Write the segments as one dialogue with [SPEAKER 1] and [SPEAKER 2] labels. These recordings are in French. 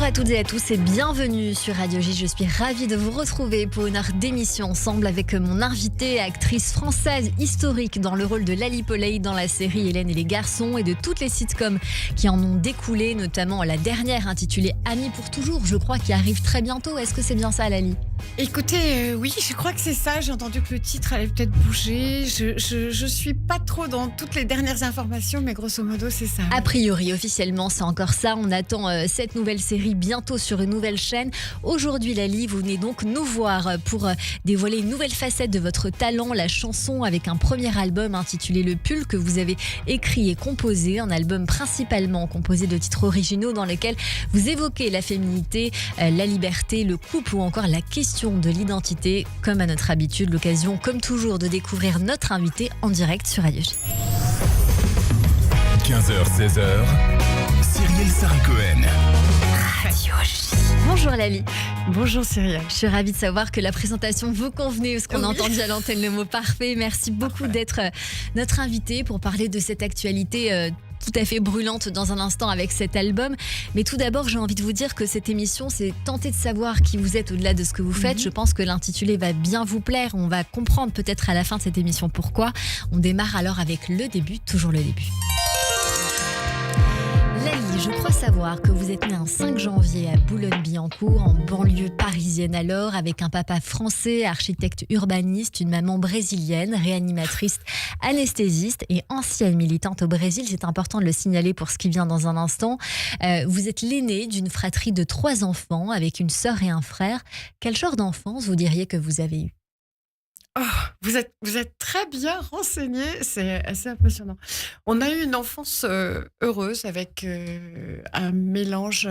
[SPEAKER 1] Bonjour à toutes et à tous et bienvenue sur Radio J. Je suis ravie de vous retrouver pour une heure d'émission ensemble avec mon invitée, actrice française historique dans le rôle de Lali Poley dans la série Hélène et les garçons et de toutes les sitcoms qui en ont découlé, notamment la dernière intitulée Amis pour toujours, je crois, qui arrive très bientôt. Est-ce que c'est bien ça, Lali ?
[SPEAKER 2] Écoutez, oui, je crois que c'est ça. J'ai entendu que le titre allait peut-être bouger. Je suis pas trop dans toutes les dernières informations, mais grosso modo, c'est ça.
[SPEAKER 1] A priori, officiellement, c'est encore ça. On attend cette nouvelle série bientôt sur une nouvelle chaîne. Aujourd'hui, Lali, vous venez donc nous voir pour dévoiler une nouvelle facette de votre talent, la chanson, avec un premier album intitulé Le Pull que vous avez écrit et composé. Un album principalement composé de titres originaux dans lesquels vous évoquez la féminité, la liberté, le couple ou encore la question de l'identité. Comme à notre habitude, l'occasion, comme toujours, de découvrir notre invité en direct sur Radio J.
[SPEAKER 3] 15h-16h, Cyrielle Sarah-Cohen.
[SPEAKER 1] Radio J. Bonjour Lali.
[SPEAKER 2] Bonjour Cyrielle.
[SPEAKER 1] Je suis ravie de savoir que la présentation vous convenait, parce qu'on a entendu à l'antenne le mot parfait. Merci beaucoup d'être notre invitée pour parler de cette actualité tout à fait brûlante dans un instant avec cet album. Mais tout d'abord, j'ai envie de vous dire que cette émission, c'est tenter de savoir qui vous êtes au-delà de ce que vous faites. Je pense que l'intitulé va bien vous plaire. On va comprendre peut-être à la fin de cette émission pourquoi. On démarre alors avec le début, toujours le début. Lali, je crois savoir que vous êtes née un 5 janvier à Boulogne-Billancourt, en banlieue parisienne alors, avec un papa français, architecte urbaniste, une maman brésilienne, réanimatrice, anesthésiste et ancienne militante au Brésil. C'est important de le signaler pour ce qui vient dans un instant. Vous êtes l'aînée d'une fratrie de 3 enfants, avec une sœur et un frère. Quel genre d'enfance vous diriez que vous avez eu ?
[SPEAKER 2] Oh, vous êtes très bien renseignée, c'est assez impressionnant. On a eu une enfance heureuse avec un mélange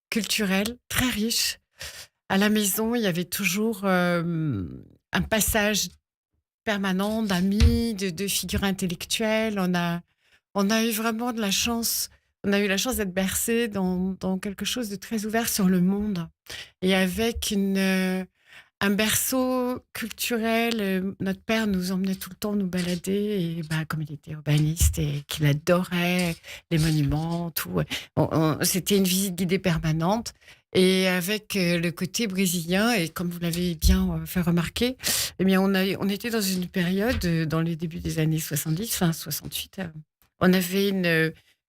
[SPEAKER 2] culturel très riche. À la maison, il y avait toujours un passage permanent d'amis, de figures intellectuelles. On a eu vraiment de la chance. On a eu la chance d'être bercés dans quelque chose de très ouvert sur le monde et avec un berceau culturel. Notre père nous emmenait tout le temps nous balader et comme il était urbaniste et qu'il adorait les monuments, tout. C'était une visite guidée permanente et avec le côté brésilien et comme vous l'avez bien fait remarquer, eh bien on était dans une période dans les débuts des années 70, fin 68. On avait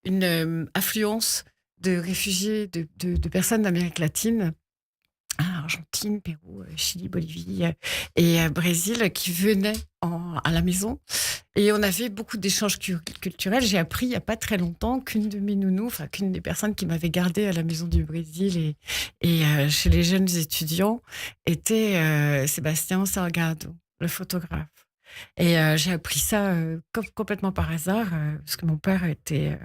[SPEAKER 2] une affluence de réfugiés, de personnes d'Amérique latine. Argentine, Pérou, Chili, Bolivie et Brésil qui venaient à la maison. Et on avait beaucoup d'échanges culturels. J'ai appris il n'y a pas très longtemps qu'une de mes nounous, qu'une des personnes qui m'avait gardée à la maison du Brésil et chez les jeunes étudiants était Sébastien Salgado, le photographe. Et j'ai appris ça complètement par hasard, parce que mon père était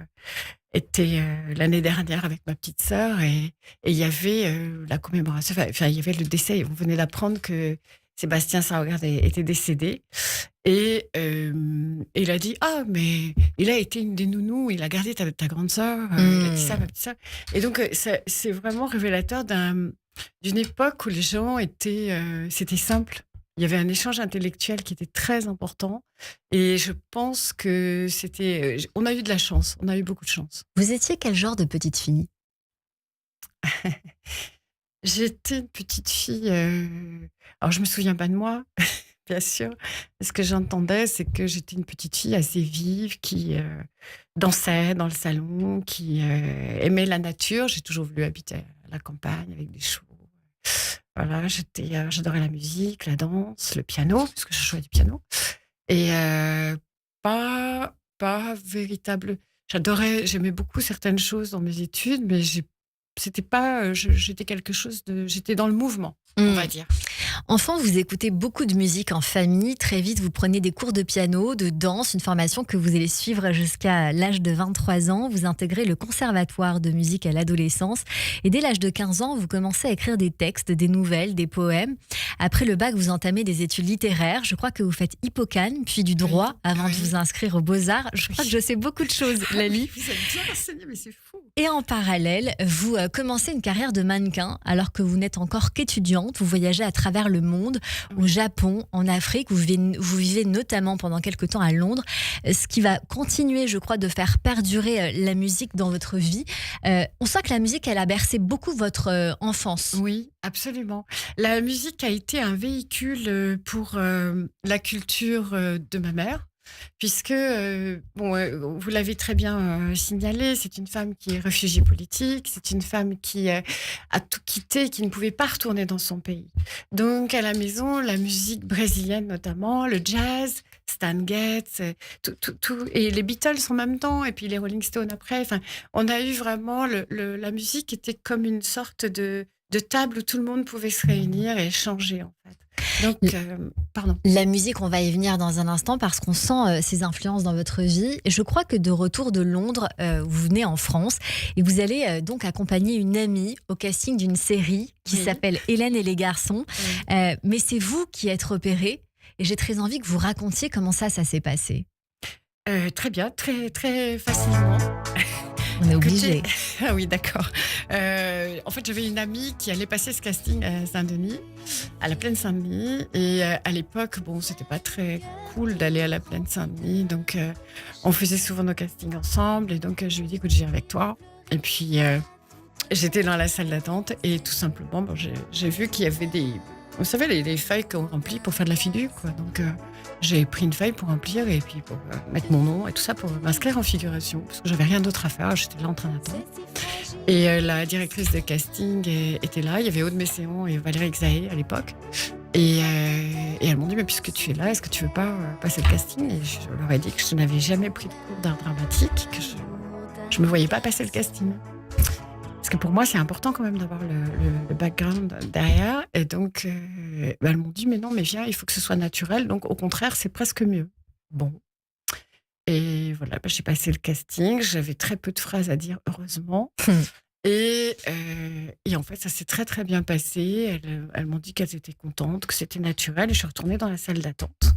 [SPEAKER 2] l'année dernière avec ma petite sœur et il y avait la commémoration, il y avait le décès. On venait d'apprendre que Sébastien Salgado était décédé et il a dit mais il a été une des nounous, il a gardé ta grande sœur, il a dit ça, ma petite sœur. Et donc c'est vraiment révélateur d'une époque où les gens c'était simple. Il y avait un échange intellectuel qui était très important et je pense que on a eu de la chance, on a eu beaucoup de chance.
[SPEAKER 1] Vous étiez quel genre de petite fille ?
[SPEAKER 2] J'étais une petite fille... Alors, je me souviens pas de moi, bien sûr. Ce que j'entendais, c'est que j'étais une petite fille assez vive qui dansait dans le salon, qui aimait la nature. J'ai toujours voulu habiter à la campagne avec des chevaux. Voilà, j'adorais la musique, la danse, le piano, parce que je jouais du piano. Et pas véritable... J'aimais beaucoup certaines choses dans mes études, mais c'était pas... J'étais dans le mouvement, on va dire.
[SPEAKER 1] Enfant, vous écoutez beaucoup de musique en famille. Très vite, vous prenez des cours de piano, de danse, une formation que vous allez suivre jusqu'à l'âge de 23 ans. Vous intégrez le conservatoire de musique à l'adolescence. Et dès l'âge de 15 ans, vous commencez à écrire des textes, des nouvelles, des poèmes. Après le bac, vous entamez des études littéraires. Je crois que vous faites Hippocane, puis du droit, avant de vous inscrire aux Beaux-Arts. Je crois que je sais beaucoup de choses, Lali.
[SPEAKER 2] Vous êtes bien renseignée, mais c'est fou.
[SPEAKER 1] Et en parallèle, vous commencez une carrière de mannequin alors que vous n'êtes encore qu'étudiante. Vous voyagez à travers le le monde, au Japon, en Afrique. Vous vivez notamment pendant quelques temps à Londres, ce qui va continuer, je crois, de faire perdurer la musique dans votre vie. On sent que la musique, elle a bercé beaucoup votre enfance.
[SPEAKER 2] Oui, absolument. La musique a été un véhicule pour la culture de ma mère, puisque, vous l'avez très bien signalé, c'est une femme qui est réfugiée politique, c'est une femme qui a tout quitté, qui ne pouvait pas retourner dans son pays. Donc, à la maison, la musique brésilienne notamment, le jazz, Stan Getz, tout, et les Beatles en même temps, et puis les Rolling Stones après. Enfin, on a eu vraiment la musique était comme une sorte de table où tout le monde pouvait se réunir et échanger en fait. Donc, pardon.
[SPEAKER 1] La musique, on va y venir dans un instant parce qu'on sent ces influences dans votre vie. Et je crois que de retour de Londres, vous venez en France et vous allez donc accompagner une amie au casting d'une série qui s'appelle Hélène et les garçons. Mais c'est vous qui êtes repérée et j'ai très envie que vous racontiez comment ça s'est passé.
[SPEAKER 2] Très bien, très, très facilement.
[SPEAKER 1] On est obligé.
[SPEAKER 2] Ah oui, d'accord. En fait, j'avais une amie qui allait passer ce casting à Saint-Denis, à la Plaine Saint-Denis. Et à l'époque, c'était pas très cool d'aller à la Plaine Saint-Denis. Donc, on faisait souvent nos castings ensemble. Et donc, je lui ai dit, écoute, je viens avec toi. Et puis, j'étais dans la salle d'attente. Et tout simplement, j'ai vu qu'il y avait vous savez, les feuilles qu'on remplit pour faire de la figure, quoi. Donc, j'ai pris une feuille pour remplir et puis pour mettre mon nom et tout ça pour m'inscrire en figuration parce que j'avais rien d'autre à faire. J'étais là en train d'attendre. Et la directrice de casting était là. Il y avait Aude Messéon et Valérie Xaé à l'époque. Et elles m'ont dit, mais puisque tu es là, est-ce que tu veux pas passer le casting? Et je leur ai dit que je n'avais jamais pris de cours d'art dramatique, que je me voyais pas passer le casting. Parce que pour moi, c'est important quand même d'avoir le background derrière. Et donc, elles m'ont dit, mais non, mais viens, il faut que ce soit naturel. Donc, au contraire, c'est presque mieux. Bon. Et voilà, j'ai passé le casting. J'avais très peu de phrases à dire, heureusement. Et en fait, ça s'est très, très bien passé. Elles m'ont dit qu'elles étaient contentes, que c'était naturel. Et je suis retournée dans la salle d'attente.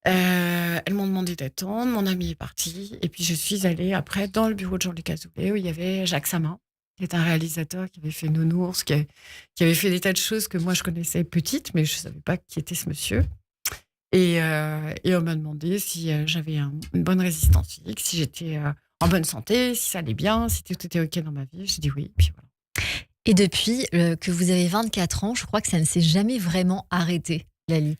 [SPEAKER 2] Elles m'ont demandé d'attendre. Mon ami est parti. Et puis, je suis allée après dans le bureau de Jean-Luc Azoulay où il y avait Jacques Samin, qui est un réalisateur qui avait fait Nounours, qui avait fait des tas de choses que moi je connaissais petite, mais je ne savais pas qui était ce monsieur. Et on m'a demandé si j'avais une bonne résistance physique, si j'étais en bonne santé, si ça allait bien, si tout était OK dans ma vie. J'ai dit oui, et puis voilà.
[SPEAKER 1] Et depuis que vous avez 24 ans, je crois que ça ne s'est jamais vraiment arrêté, Lali.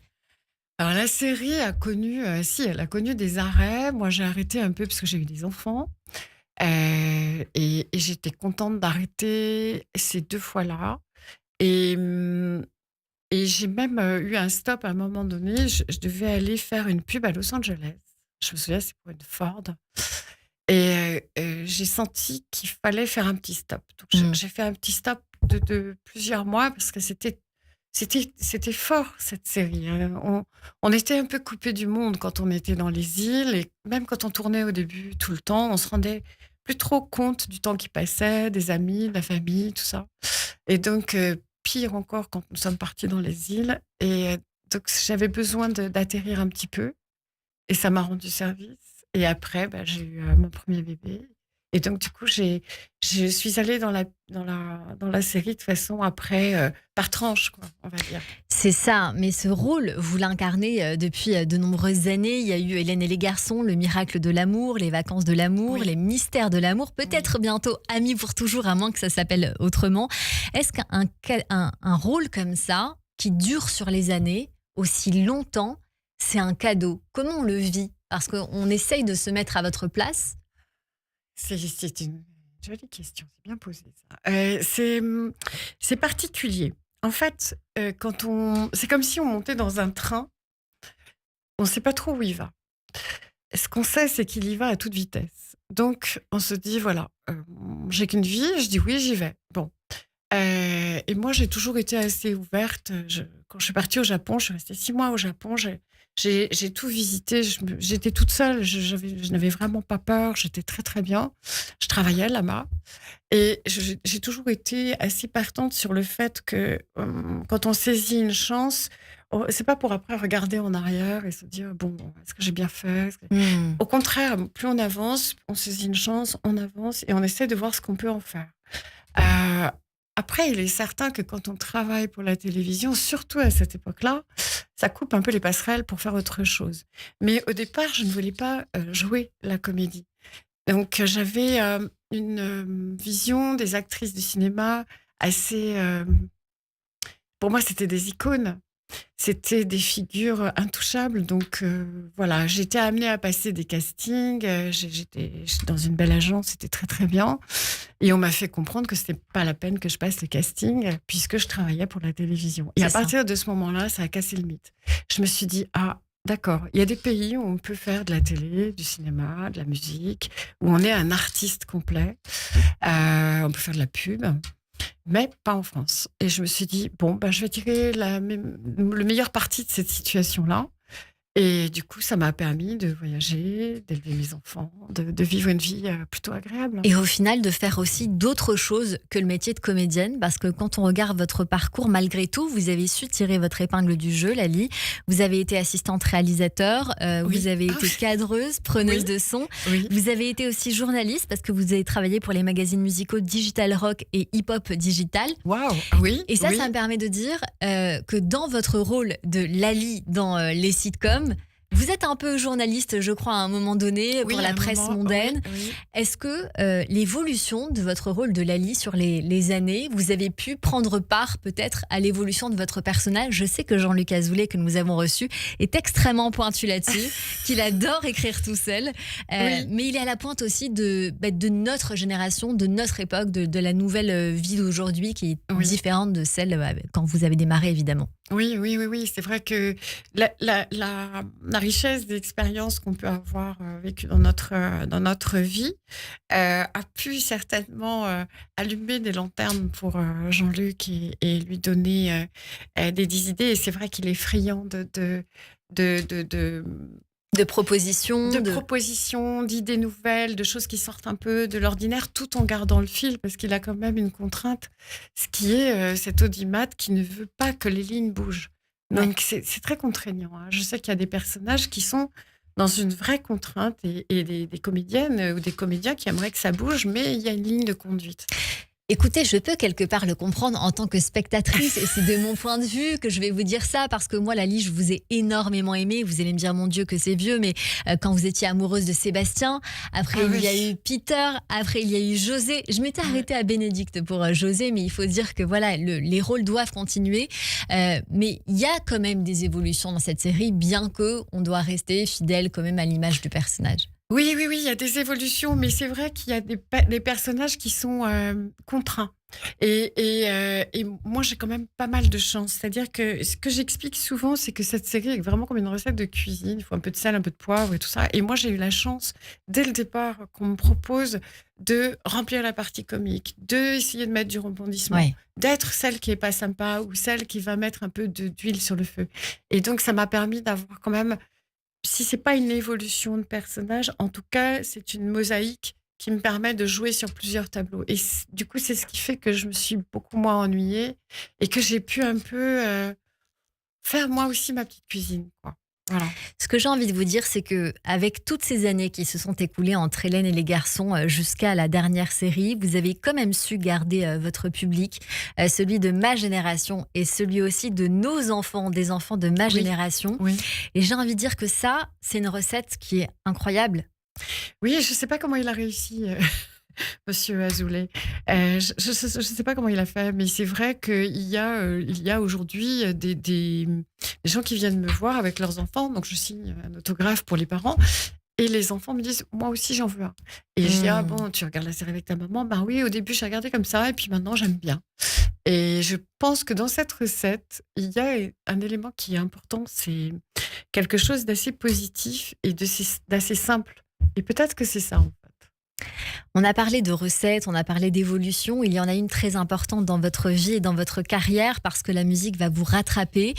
[SPEAKER 2] Alors la série a connu, elle a connu des arrêts. Moi j'ai arrêté un peu parce que j'ai eu des enfants. Et j'étais contente d'arrêter ces 2 fois-là. Et j'ai même eu un stop à un moment donné. Je devais aller faire une pub à Los Angeles. Je me souviens, c'est pour une Ford. Et j'ai senti qu'il fallait faire un petit stop. Donc j'ai fait un petit stop de plusieurs mois parce que c'était fort cette série. On était un peu coupé du monde quand on était dans les îles et même quand on tournait au début tout le temps, on se rendait plus trop compte du temps qui passait, des amis, de la famille, tout ça. Et donc, pire encore quand nous sommes partis dans les îles. Et donc, j'avais besoin d'atterrir un petit peu. Et ça m'a rendu service. Et après, j'ai eu mon premier bébé. Et donc, du coup, je suis allée dans la série de façon après, par tranche, quoi, on va dire.
[SPEAKER 1] C'est ça, mais ce rôle, vous l'incarnez depuis de nombreuses années. Il y a eu Hélène et les garçons, Le miracle de l'amour, Les vacances de l'amour, Les mystères de l'amour, peut-être bientôt Amis pour toujours, à moins que ça s'appelle autrement. Est-ce qu'un rôle comme ça, qui dure sur les années, aussi longtemps, c'est un cadeau? Comment on le vit? Parce qu'on essaye de se mettre à votre place.
[SPEAKER 2] C'est une jolie question, c'est bien posé ça. C'est particulier. En fait, c'est comme si on montait dans un train, on ne sait pas trop où il va. Ce qu'on sait, c'est qu'il y va à toute vitesse. Donc, on se dit, voilà, j'ai qu'une vie, je dis oui, j'y vais. Bon. Et moi, j'ai toujours été assez ouverte. Quand je suis partie au Japon, je suis restée 6 mois au Japon, j'ai tout visité, j'étais toute seule, je n'avais vraiment pas peur, j'étais très très bien. Je travaillais là-bas et j'ai toujours été assez partante sur le fait que quand on saisit une chance, c'est pas pour après regarder en arrière et se dire bon, est-ce que j'ai bien fait? Au contraire, plus on avance, on saisit une chance, on avance et on essaie de voir ce qu'on peut en faire. Après, il est certain que quand on travaille pour la télévision, surtout à cette époque-là, ça coupe un peu les passerelles pour faire autre chose. Mais au départ, je ne voulais pas jouer la comédie. Donc, j'avais une vision des actrices du cinéma assez... pour moi, c'était des icônes. C'était des figures intouchables. Donc, voilà, j'étais amenée à passer des castings. J'étais dans une belle agence, c'était très, très bien. Et on m'a fait comprendre que c'était pas la peine que je passe le casting puisque je travaillais pour la télévision. Et
[SPEAKER 1] C'est
[SPEAKER 2] à
[SPEAKER 1] ça.
[SPEAKER 2] partir de ce moment-là, ça a cassé le mythe. Je me suis dit, ah, d'accord, il y a des pays où on peut faire de la télé, du cinéma, de la musique, où on est un artiste complet. On peut faire de la pub. Mais pas en France. Et je me suis dit, bon, bah, je vais tirer le meilleur parti de cette situation-là. Et du coup, ça m'a permis de voyager, d'élever mes enfants, de vivre une vie plutôt agréable.
[SPEAKER 1] Et au final, de faire aussi d'autres choses que le métier de comédienne, parce que quand on regarde votre parcours, malgré tout, vous avez su tirer votre épingle du jeu, Lali. Vous avez été assistante réalisateur,
[SPEAKER 2] Oui.
[SPEAKER 1] vous avez été cadreuse, preneuse
[SPEAKER 2] Oui.
[SPEAKER 1] de son.
[SPEAKER 2] Oui.
[SPEAKER 1] Vous avez été aussi journaliste, parce que vous avez travaillé pour les magazines musicaux Digital Rock et Hip Hop Digital.
[SPEAKER 2] Waouh. Oui.
[SPEAKER 1] Et ça,
[SPEAKER 2] oui.
[SPEAKER 1] ça me permet de dire que dans votre rôle de Lali dans les sitcoms, vous êtes un peu journaliste, je crois, à un moment donné,
[SPEAKER 2] Oui,
[SPEAKER 1] pour
[SPEAKER 2] à
[SPEAKER 1] la
[SPEAKER 2] un
[SPEAKER 1] presse
[SPEAKER 2] moment,
[SPEAKER 1] mondaine.
[SPEAKER 2] oui.
[SPEAKER 1] Est-ce que l'évolution de votre rôle de Lali sur les années, vous avez pu prendre part peut-être à l'évolution de votre personnage? Je sais que Jean-Luc Azoulay, que nous avons reçu, est extrêmement pointu là-dessus, qu'il adore écrire tout seul.
[SPEAKER 2] Oui.
[SPEAKER 1] Mais il est à la pointe aussi de notre génération, de notre époque, de la nouvelle vie d'aujourd'hui qui est
[SPEAKER 2] Oui.
[SPEAKER 1] différente de celle quand vous avez démarré, évidemment.
[SPEAKER 2] Oui. C'est vrai que la richesse d'expériences qu'on peut avoir vécues dans notre vie a pu certainement allumer des lanternes pour Jean-Luc et lui donner des idées. Et c'est vrai qu'il est friand de
[SPEAKER 1] De propositions,
[SPEAKER 2] propositions, d'idées nouvelles, de choses qui sortent un peu de l'ordinaire, tout en gardant le fil, parce qu'il a quand même une contrainte, ce qui est cet audimat qui ne veut pas que les lignes bougent. Donc, c'est très contraignant. Hein. Je sais qu'il y a des personnages qui sont dans une vraie contrainte et des comédiennes ou des comédiens qui aimeraient que ça bouge, mais il y a une ligne de conduite.
[SPEAKER 1] Écoutez, je peux quelque part le comprendre en tant que spectatrice, et c'est de mon point de vue que je vais vous dire ça, parce que moi, Lali, je vous ai énormément aimé. Vous allez me dire, mon Dieu, que c'est vieux, mais quand vous étiez amoureuse de Sébastien, après il y a eu Peter, après il y a eu José. Je m'étais arrêtée à Bénédicte pour José, mais il faut dire que voilà, les rôles doivent continuer. Mais il y a quand même des évolutions dans cette série, bien qu'on doit rester fidèle quand même à l'image du personnage.
[SPEAKER 2] Oui, il y a des évolutions, mais c'est vrai qu'il y a des personnages qui sont contraints. Et moi, j'ai quand même pas mal de chance. C'est-à-dire que ce que j'explique souvent, c'est que cette série est vraiment comme une recette de cuisine. Il faut un peu de sel, un peu de poivre et tout ça. Et moi, j'ai eu la chance, dès le départ, qu'on me propose de remplir la partie comique, d'essayer de mettre du rebondissement, d'être celle qui est pas sympa ou celle qui va mettre un peu d'huile sur le feu. Et donc, ça m'a permis d'avoir quand même... Si c'est pas une évolution de personnage, en tout cas, c'est une mosaïque qui me permet de jouer sur plusieurs tableaux. Et du coup, c'est ce qui fait que je me suis beaucoup moins ennuyée et que j'ai pu un peu faire moi aussi ma petite cuisine, quoi. Voilà.
[SPEAKER 1] Ce que j'ai envie de vous dire, c'est que avec toutes ces années qui se sont écoulées entre Hélène et les garçons jusqu'à la dernière série, vous avez quand même su garder votre public, celui de ma génération et celui aussi de nos enfants, des enfants de ma génération.
[SPEAKER 2] Oui.
[SPEAKER 1] Et j'ai envie de dire que ça, c'est une recette qui est incroyable.
[SPEAKER 2] Oui, je sais pas comment il a réussi. Monsieur Azoulay. Je sais pas comment il a fait, mais c'est vrai qu'il y a aujourd'hui des gens qui viennent me voir avec leurs enfants. Donc, je signe un autographe pour les parents. Et les enfants me disent, moi aussi, j'en veux un. Et je dis, ah bon, tu regardes la série avec ta maman? Ben oui, au début, j'ai regardé comme ça. Et puis maintenant, j'aime bien. Et je pense que dans cette recette, il y a un élément qui est important. C'est quelque chose d'assez positif et d'assez simple. Et peut-être que c'est ça, en fait.
[SPEAKER 1] On a parlé de recettes, on a parlé d'évolution. Il y en a une très importante dans votre vie et dans votre carrière parce que la musique va vous rattraper.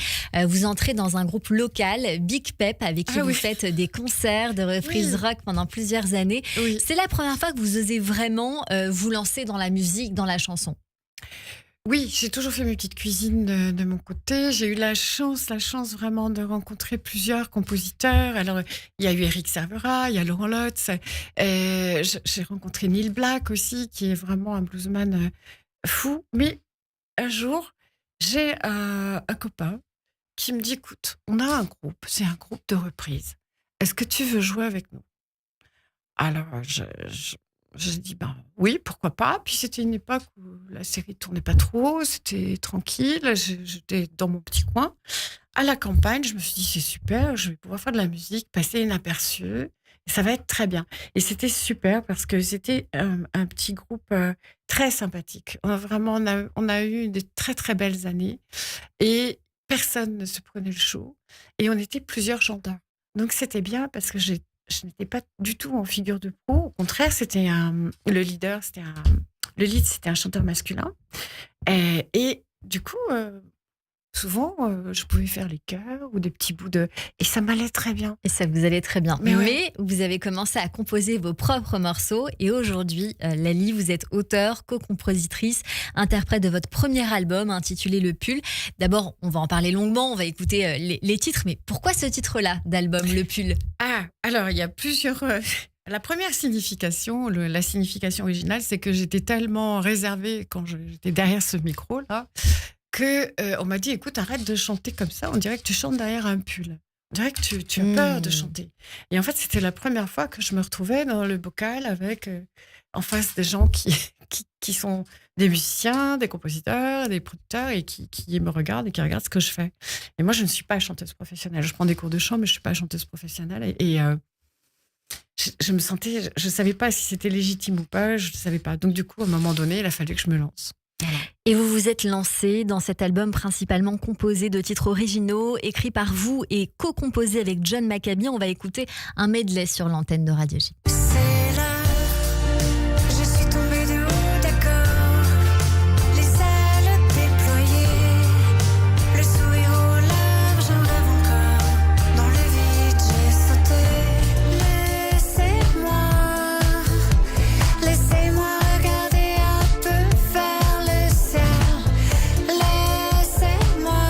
[SPEAKER 1] Vous entrez dans un groupe local, Big Pep, avec qui vous faites des concerts de reprises rock pendant plusieurs années.
[SPEAKER 2] Oui.
[SPEAKER 1] C'est la première fois que vous osez vraiment vous lancer dans la musique, dans la chanson.
[SPEAKER 2] Oui, j'ai toujours fait mes petites cuisines de mon côté. J'ai eu la chance vraiment de rencontrer plusieurs compositeurs. Alors, il y a eu Eric Servera, il y a Laurent Lotz. J'ai rencontré Neil Black aussi, qui est vraiment un bluesman fou. Mais un jour, j'ai un copain qui me dit, écoute, on a un groupe, c'est un groupe de reprises. Est-ce que tu veux jouer avec nous? Alors, je dis, ben oui, pourquoi pas. Puis c'était une époque où la série tournait pas trop, c'était tranquille, j'étais dans mon petit coin. À la campagne, je me suis dit, c'est super, je vais pouvoir faire de la musique, passer inaperçu, et ça va être très bien. Et c'était super parce que c'était un petit groupe très sympathique. On a eu des très, très belles années et personne ne se prenait le show. Et on était plusieurs chanteurs. Donc c'était bien parce que je n'étais pas du tout en figure de proue. Au contraire, le leader, le lead, c'était un chanteur masculin. Et du coup, souvent, je pouvais faire les chœurs ou des petits bouts de... Et ça m'allait très bien.
[SPEAKER 1] Et ça vous allait très bien.
[SPEAKER 2] Mais ouais.
[SPEAKER 1] Mais vous avez commencé à composer vos propres morceaux et aujourd'hui, Lali, vous êtes auteure, co-compositrice, interprète de votre premier album intitulé Le Pull. D'abord, on va en parler longuement, on va écouter les titres, mais pourquoi ce titre-là d'album, Le Pull?
[SPEAKER 2] Ah, alors, il y a plusieurs... La première signification, la signification originale, c'est que j'étais tellement réservée quand j'étais derrière ce micro-là, que on m'a dit, écoute, arrête de chanter comme ça, on dirait que tu chantes derrière un pull. On dirait que tu as peur de chanter. Et en fait, c'était la première fois que je me retrouvais dans le bocal avec en face des gens qui sont des musiciens, des compositeurs, des producteurs et qui me regardent et qui regardent ce que je fais. Et moi, je ne suis pas chanteuse professionnelle. Je prends des cours de chant, mais je ne suis pas chanteuse professionnelle. Et je me sentais, je ne savais pas si c'était légitime ou pas, je ne savais pas. Donc du coup, à un moment donné, il a fallu que je me lance. Voilà.
[SPEAKER 1] Et vous vous êtes lancé dans cet album principalement composé de titres originaux, écrits par vous et co-composé avec John Maccabi. On va écouter un medley sur l'antenne de Radio J.
[SPEAKER 4] C'est là, je suis tombée de haut, d'accord. Les ailes déployées, le sourire au large, un rêve encore. Dans le vide, j'ai sauté. Laissez-moi regarder un peu vers le ciel. Laissez-moi.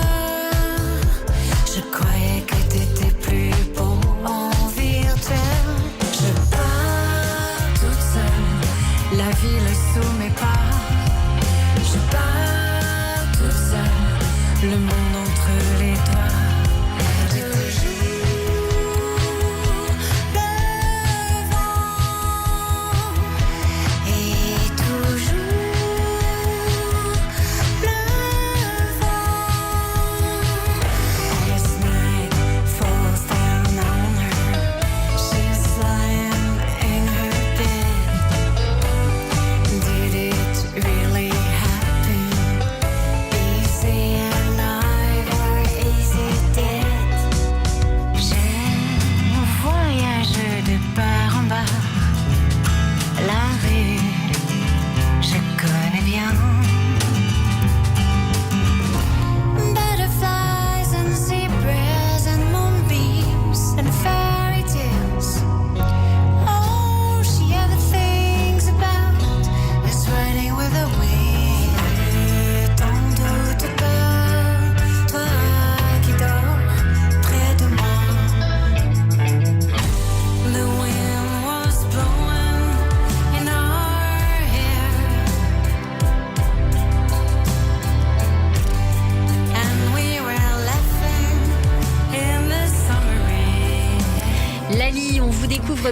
[SPEAKER 4] Je croyais que t'étais plus beau en virtuel. Je pars toute seule, la ville sous mes pas. Je pars toute seule, le monde entre les doigts.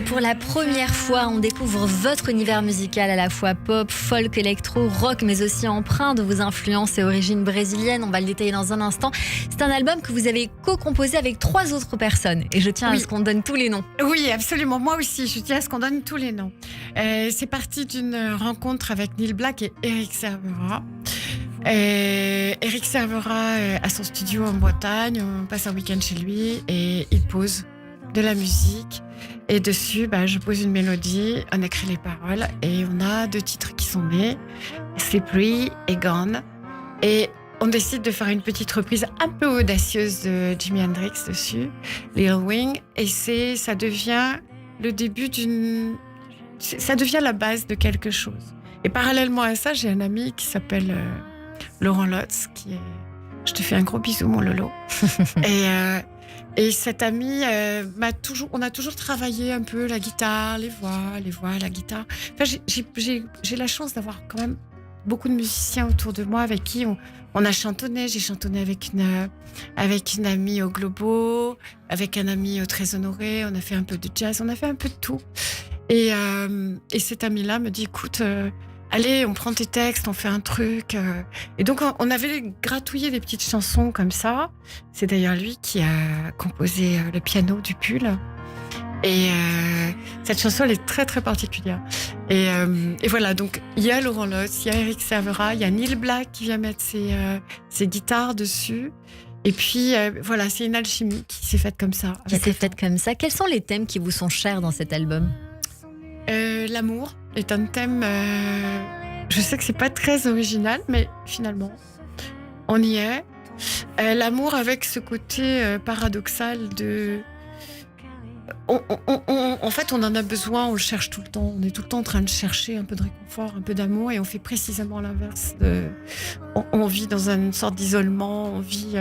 [SPEAKER 1] Pour la première fois, on découvre votre univers musical à la fois pop, folk, électro, rock, mais aussi empreint de vos influences et origines brésiliennes. On va le détailler dans un instant. C'est un album que vous avez co-composé avec 3 autres personnes. Et je tiens à ce qu'on donne tous les noms.
[SPEAKER 2] Oui, absolument. Moi aussi, je tiens à ce qu'on donne tous les noms. C'est parti d'une rencontre avec Neil Black et Eric Servera. Eric Servera a son studio en Bretagne. On passe un week-end chez lui et il pose de la musique. Et dessus, je pose une mélodie, on écrit les paroles et on a 2 titres qui sont nés, Slippery et Gone. Et on décide de faire une petite reprise un peu audacieuse de Jimi Hendrix dessus, Little Wing. Et ça devient le début ça devient la base de quelque chose. Et parallèlement à ça, j'ai un ami qui s'appelle Laurent Lotz, je te fais un gros bisou, mon Lolo. Et cet ami on a toujours travaillé un peu la guitare, les voix, la guitare. Enfin, j'ai la chance d'avoir quand même beaucoup de musiciens autour de moi avec qui on a chantonné. J'ai chantonné avec une amie au Globo, avec un ami au Très Honoré. On a fait un peu de jazz, on a fait un peu de tout. Et cet ami-là me dit, écoute, allez, on prend tes textes, on fait un truc. Et donc, on avait gratouillé des petites chansons comme ça. C'est d'ailleurs lui qui a composé le piano du Pull. Et cette chanson, elle est très, très particulière. Et voilà, donc il y a Laurent Lotz, il y a Eric Servera, il y a Neil Black qui vient mettre ses guitares dessus. Et puis, voilà, c'est une alchimie qui s'est faite comme ça.
[SPEAKER 1] Qui s'est faite comme ça. Quels sont les thèmes qui vous sont chers dans cet album ?
[SPEAKER 2] L'amour est un thème... je sais que c'est pas très original, mais finalement, on y est. L'amour avec ce côté paradoxal de... En fait, on en a besoin, on le cherche tout le temps. On est tout le temps en train de chercher un peu de réconfort, un peu d'amour, et on fait précisément l'inverse. On vit dans une sorte d'isolement, on vit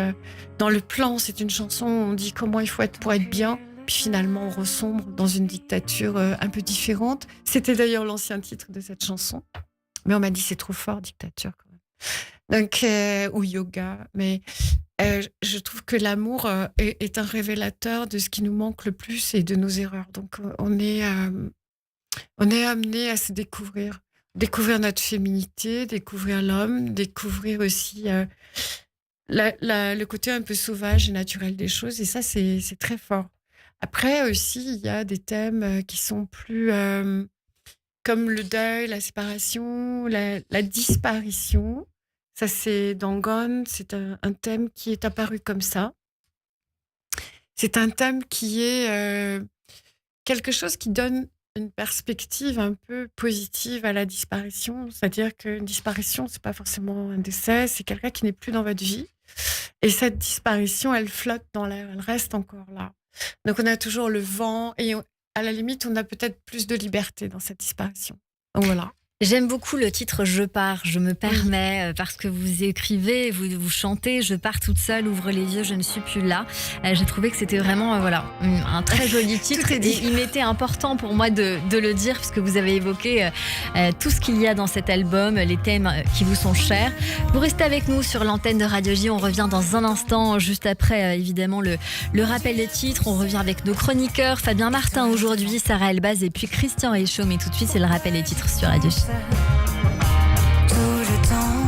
[SPEAKER 2] dans le plan. C'est une chanson où on dit comment il faut être pour être bien, puis finalement on ressombre dans une dictature un peu différente. C'était d'ailleurs l'ancien titre de cette chanson, mais on m'a dit c'est trop fort, dictature quand même. Donc, ou yoga, mais... je trouve que l'amour est un révélateur de ce qui nous manque le plus et de nos erreurs. Donc, on est amené à se découvrir notre féminité, découvrir l'homme, découvrir aussi le côté un peu sauvage et naturel des choses. Et ça, c'est très fort. Après aussi, il y a des thèmes qui sont plus comme le deuil, la séparation, la disparition. Ça, c'est dans Gone, c'est un thème qui est apparu comme ça. C'est un thème qui est quelque chose qui donne une perspective un peu positive à la disparition. C'est-à-dire qu'une disparition, c'est pas forcément un décès, c'est quelqu'un qui n'est plus dans votre vie. Et cette disparition, elle flotte dans l'air, elle reste encore là. Donc, on a toujours le vent et à la limite, on a peut-être plus de liberté dans cette disparition. Donc, voilà.
[SPEAKER 1] J'aime beaucoup le titre « Je pars », je me permets, parce que vous écrivez, vous chantez « Je pars toute seule, ouvre les yeux, je ne suis plus là ». J'ai trouvé que c'était vraiment voilà, un très joli titre. Et il m'était important pour moi de le dire, parce que vous avez évoqué tout ce qu'il y a dans cet album, les thèmes qui vous sont chers. Vous restez avec nous sur l'antenne de Radio J. On revient dans un instant, juste après évidemment le rappel des titres. On revient avec nos chroniqueurs, Fabien Martin aujourd'hui, Sarah Elbaz et puis Christian Richaud. Mais tout de suite, c'est le rappel des titres sur Radio J.
[SPEAKER 4] Tout le temps,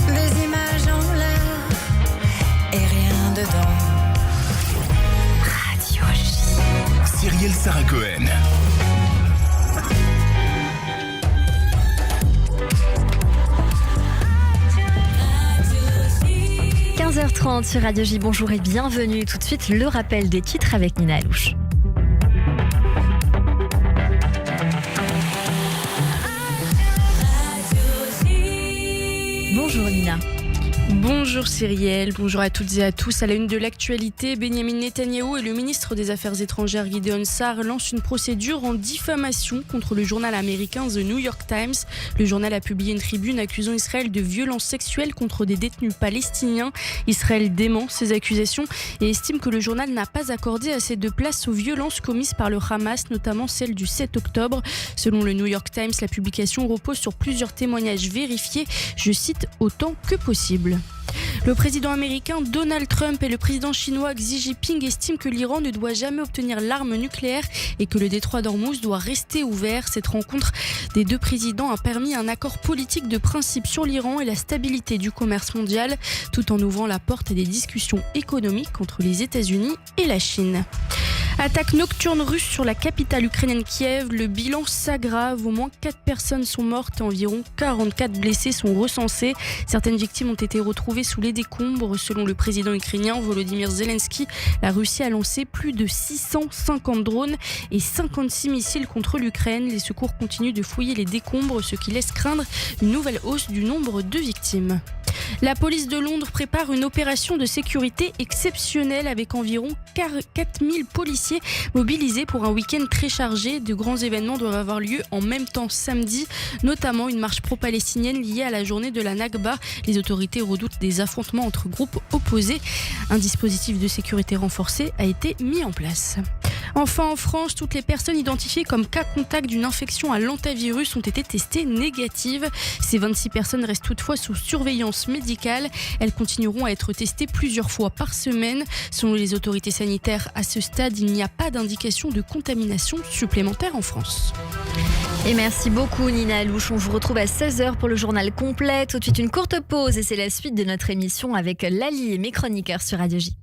[SPEAKER 4] des images en l'air et rien dedans. Radio J.
[SPEAKER 3] Cyrielle Sarah Cohen.
[SPEAKER 1] – 15h30 sur Radio J. Bonjour et bienvenue. Tout de suite, le rappel des titres avec Nina Alouche. Bonjour Nina.
[SPEAKER 5] Bonjour Cyrielle, bonjour à toutes et à tous. À la une de l'actualité, Benyamin Netanyahou et le ministre des Affaires étrangères Gideon Sa'ar lancent une procédure en diffamation contre le journal américain The New York Times. Le journal a publié une tribune accusant Israël de violences sexuelles contre des détenus palestiniens. Israël dément ces accusations et estime que le journal n'a pas accordé assez de place aux violences commises par le Hamas, notamment celle du 7 octobre. Selon le New York Times, la publication repose sur plusieurs témoignages vérifiés, je cite, autant que possible. Le président américain Donald Trump et le président chinois Xi Jinping estiment que l'Iran ne doit jamais obtenir l'arme nucléaire et que le détroit d'Ormuz doit rester ouvert. Cette rencontre des deux présidents a permis un accord politique de principe sur l'Iran et la stabilité du commerce mondial, tout en ouvrant la porte à des discussions économiques entre les États-Unis et la Chine. Attaque nocturne russe sur la capitale ukrainienne Kiev. Le bilan s'aggrave. Au moins 4 personnes sont mortes et environ 44 blessés sont recensés. Certaines victimes ont été retrouvées sous les décombres. Selon le président ukrainien Volodymyr Zelensky, la Russie a lancé plus de 650 drones et 56 missiles contre l'Ukraine. Les secours continuent de fouiller les décombres, ce qui laisse craindre une nouvelle hausse du nombre de victimes. La police de Londres prépare une opération de sécurité exceptionnelle avec environ 4000 policiers mobilisés pour un week-end très chargé. De grands événements doivent avoir lieu en même temps samedi, notamment une marche pro-palestinienne liée à la journée de la Nakba. Les autorités redoutent des affrontements entre groupes opposés. Un dispositif de sécurité renforcé a été mis en place. Enfin, en France, toutes les personnes identifiées comme cas contact d'une infection à l'hantavirus ont été testées négatives. Ces 26 personnes restent toutefois sous surveillance médicale. Elles continueront à être testées plusieurs fois par semaine. Selon les autorités sanitaires, à ce stade, il n'y a pas d'indication de contamination supplémentaire en France.
[SPEAKER 1] Et merci beaucoup Nina Louche. On vous retrouve à 16h pour le journal complet. Tout de suite une courte pause et c'est la suite de notre émission avec Lali et mes chroniqueurs sur Radio J.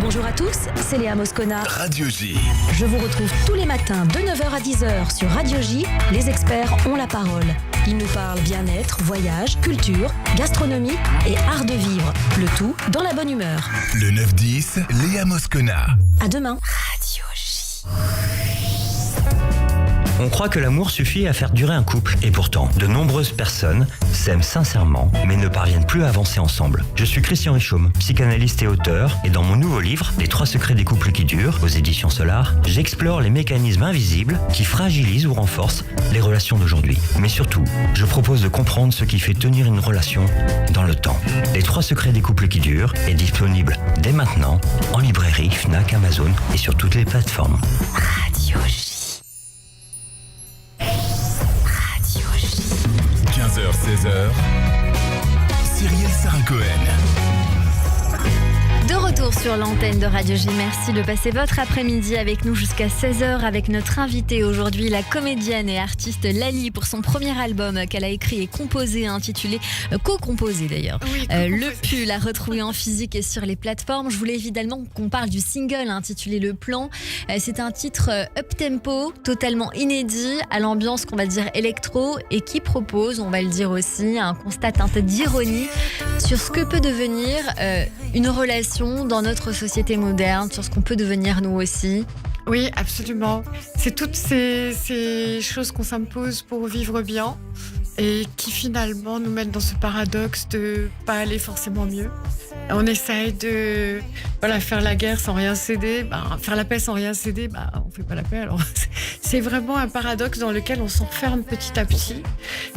[SPEAKER 6] Bonjour à tous, c'est Léa Moscona.
[SPEAKER 3] Radio J.
[SPEAKER 6] Je vous retrouve tous les matins de 9h à 10h sur Radio J. Les experts ont la parole. Ils nous parlent bien-être, voyage, culture, gastronomie et art de vivre. Le tout dans la bonne humeur.
[SPEAKER 3] Le 9-10, Léa Moscona.
[SPEAKER 6] À demain.
[SPEAKER 1] Radio J.
[SPEAKER 7] On croit que l'amour suffit à faire durer un couple. Et pourtant, de nombreuses personnes s'aiment sincèrement, mais ne parviennent plus à avancer ensemble. Je suis Christian Richaume, psychanalyste et auteur, et dans mon nouveau livre, Les 3 secrets des couples qui durent, aux éditions Solar, j'explore les mécanismes invisibles qui fragilisent ou renforcent les relations d'aujourd'hui. Mais surtout, je propose de comprendre ce qui fait tenir une relation dans le temps. Les 3 secrets des couples qui durent est disponible dès maintenant en librairie, Fnac, Amazon et sur toutes les plateformes.
[SPEAKER 1] Radio J.
[SPEAKER 3] 15h-16h, Cyrielle Sarah-Cohen.
[SPEAKER 1] De retour sur l'antenne de Radio J. Merci de passer votre après-midi avec nous jusqu'à 16h avec notre invitée aujourd'hui, la comédienne et artiste Lali, pour son premier album qu'elle a écrit et composé, intitulé, co-composé d'ailleurs.
[SPEAKER 2] Oui,
[SPEAKER 1] Le Pull, à retrouver en physique et sur les plateformes. Je voulais évidemment qu'on parle du single intitulé Le Plan. C'est un titre up-tempo, totalement inédit, à l'ambiance qu'on va dire électro et qui propose, on va le dire aussi, un constat teinté d'ironie sur ce que peut devenir une relation dans notre société moderne, sur ce qu'on peut devenir nous aussi.
[SPEAKER 2] Oui, absolument. C'est toutes ces choses qu'on s'impose pour vivre bien et qui finalement nous mettent dans ce paradoxe de pas aller forcément mieux. On essaye de faire la guerre sans rien céder, faire la paix sans rien céder, on fait pas la paix. Alors c'est vraiment un paradoxe dans lequel on s'enferme petit à petit.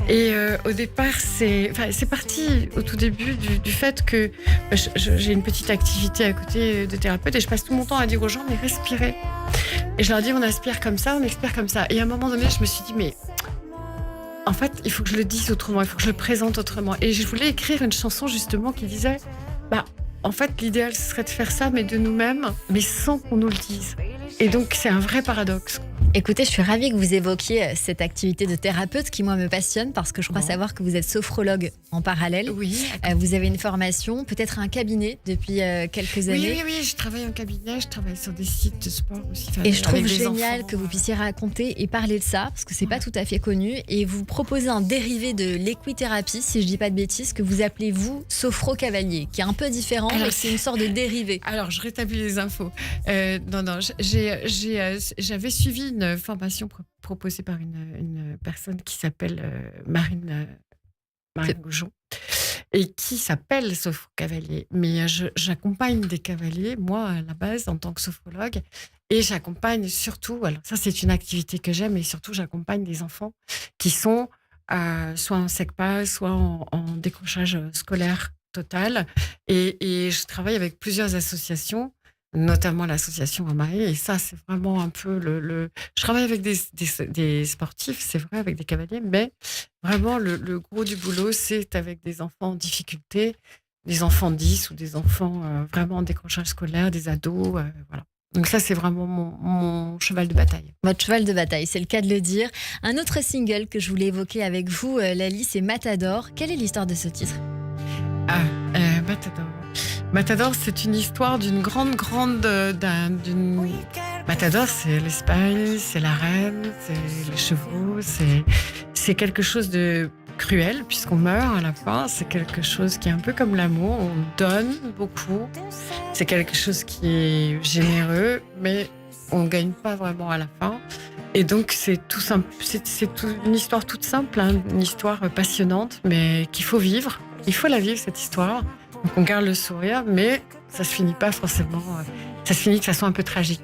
[SPEAKER 2] Et au départ, c'est parti au tout début du fait que j'ai une petite activité à côté de thérapeute et je passe tout mon temps à dire aux gens mais respirez. Et je leur dis on inspire comme ça, on expire comme ça. Et à un moment donné, je me suis dit mais en fait, il faut que je le dise autrement, il faut que je le présente autrement. Et je voulais écrire une chanson justement qui disait en fait, l'idéal, ce serait de faire ça, mais de nous-mêmes, mais sans qu'on nous le dise. Et donc, c'est un vrai paradoxe.
[SPEAKER 1] Écoutez, je suis ravie que vous évoquiez cette activité de thérapeute qui, moi, me passionne parce que je crois savoir que vous êtes sophrologue en parallèle.
[SPEAKER 2] Oui.
[SPEAKER 1] Vous avez une formation, peut-être un cabinet depuis quelques années.
[SPEAKER 2] Oui, je travaille en cabinet, je travaille sur des sites de sport aussi.
[SPEAKER 1] Et je trouve génial que vous puissiez raconter et parler de ça parce que c'est pas tout à fait connu. Et vous proposez un dérivé de l'équithérapie, si je dis pas de bêtises, que vous appelez vous sophro-cavalier, qui est un peu différent, mais c'est une sorte de dérivé.
[SPEAKER 2] Alors, je rétablis les infos. J'avais suivi une formation proposée par une personne qui s'appelle Marine Goujon et qui s'appelle sophro-cavalier. Mais j'accompagne des cavaliers, moi, à la base, en tant que sophrologue. Et j'accompagne surtout, alors ça, c'est une activité que j'aime, et surtout, j'accompagne des enfants qui sont soit en SECPA, soit en décrochage scolaire total. Et je travaille avec plusieurs associations, notamment l'association Amae, et ça, c'est vraiment un peu Je travaille avec des sportifs, c'est vrai, avec des cavaliers, mais vraiment, le gros du boulot, c'est avec des enfants en difficulté, des enfants 10 ou des enfants vraiment en décrochage scolaire, des ados, voilà. Donc ça, c'est vraiment mon cheval de bataille.
[SPEAKER 1] Votre cheval de bataille, c'est le cas de le dire. Un autre single que je voulais évoquer avec vous, Lali, c'est Matador. Quelle est l'histoire de ce titre ?
[SPEAKER 2] Matador. Matador, c'est une histoire d'une grande... Matador, c'est l'Espagne, c'est la reine, c'est les chevaux, c'est quelque chose de cruel puisqu'on meurt à la fin. C'est quelque chose qui est un peu comme l'amour, on donne beaucoup. C'est quelque chose qui est généreux, mais on ne gagne pas vraiment à la fin. Et donc, c'est tout simple, c'est une histoire toute simple, hein, une histoire passionnante, mais qu'il faut vivre. Il faut la vivre, cette histoire. Donc, on garde le sourire, mais ça se finit pas forcément. Ça se finit de façon un peu tragique.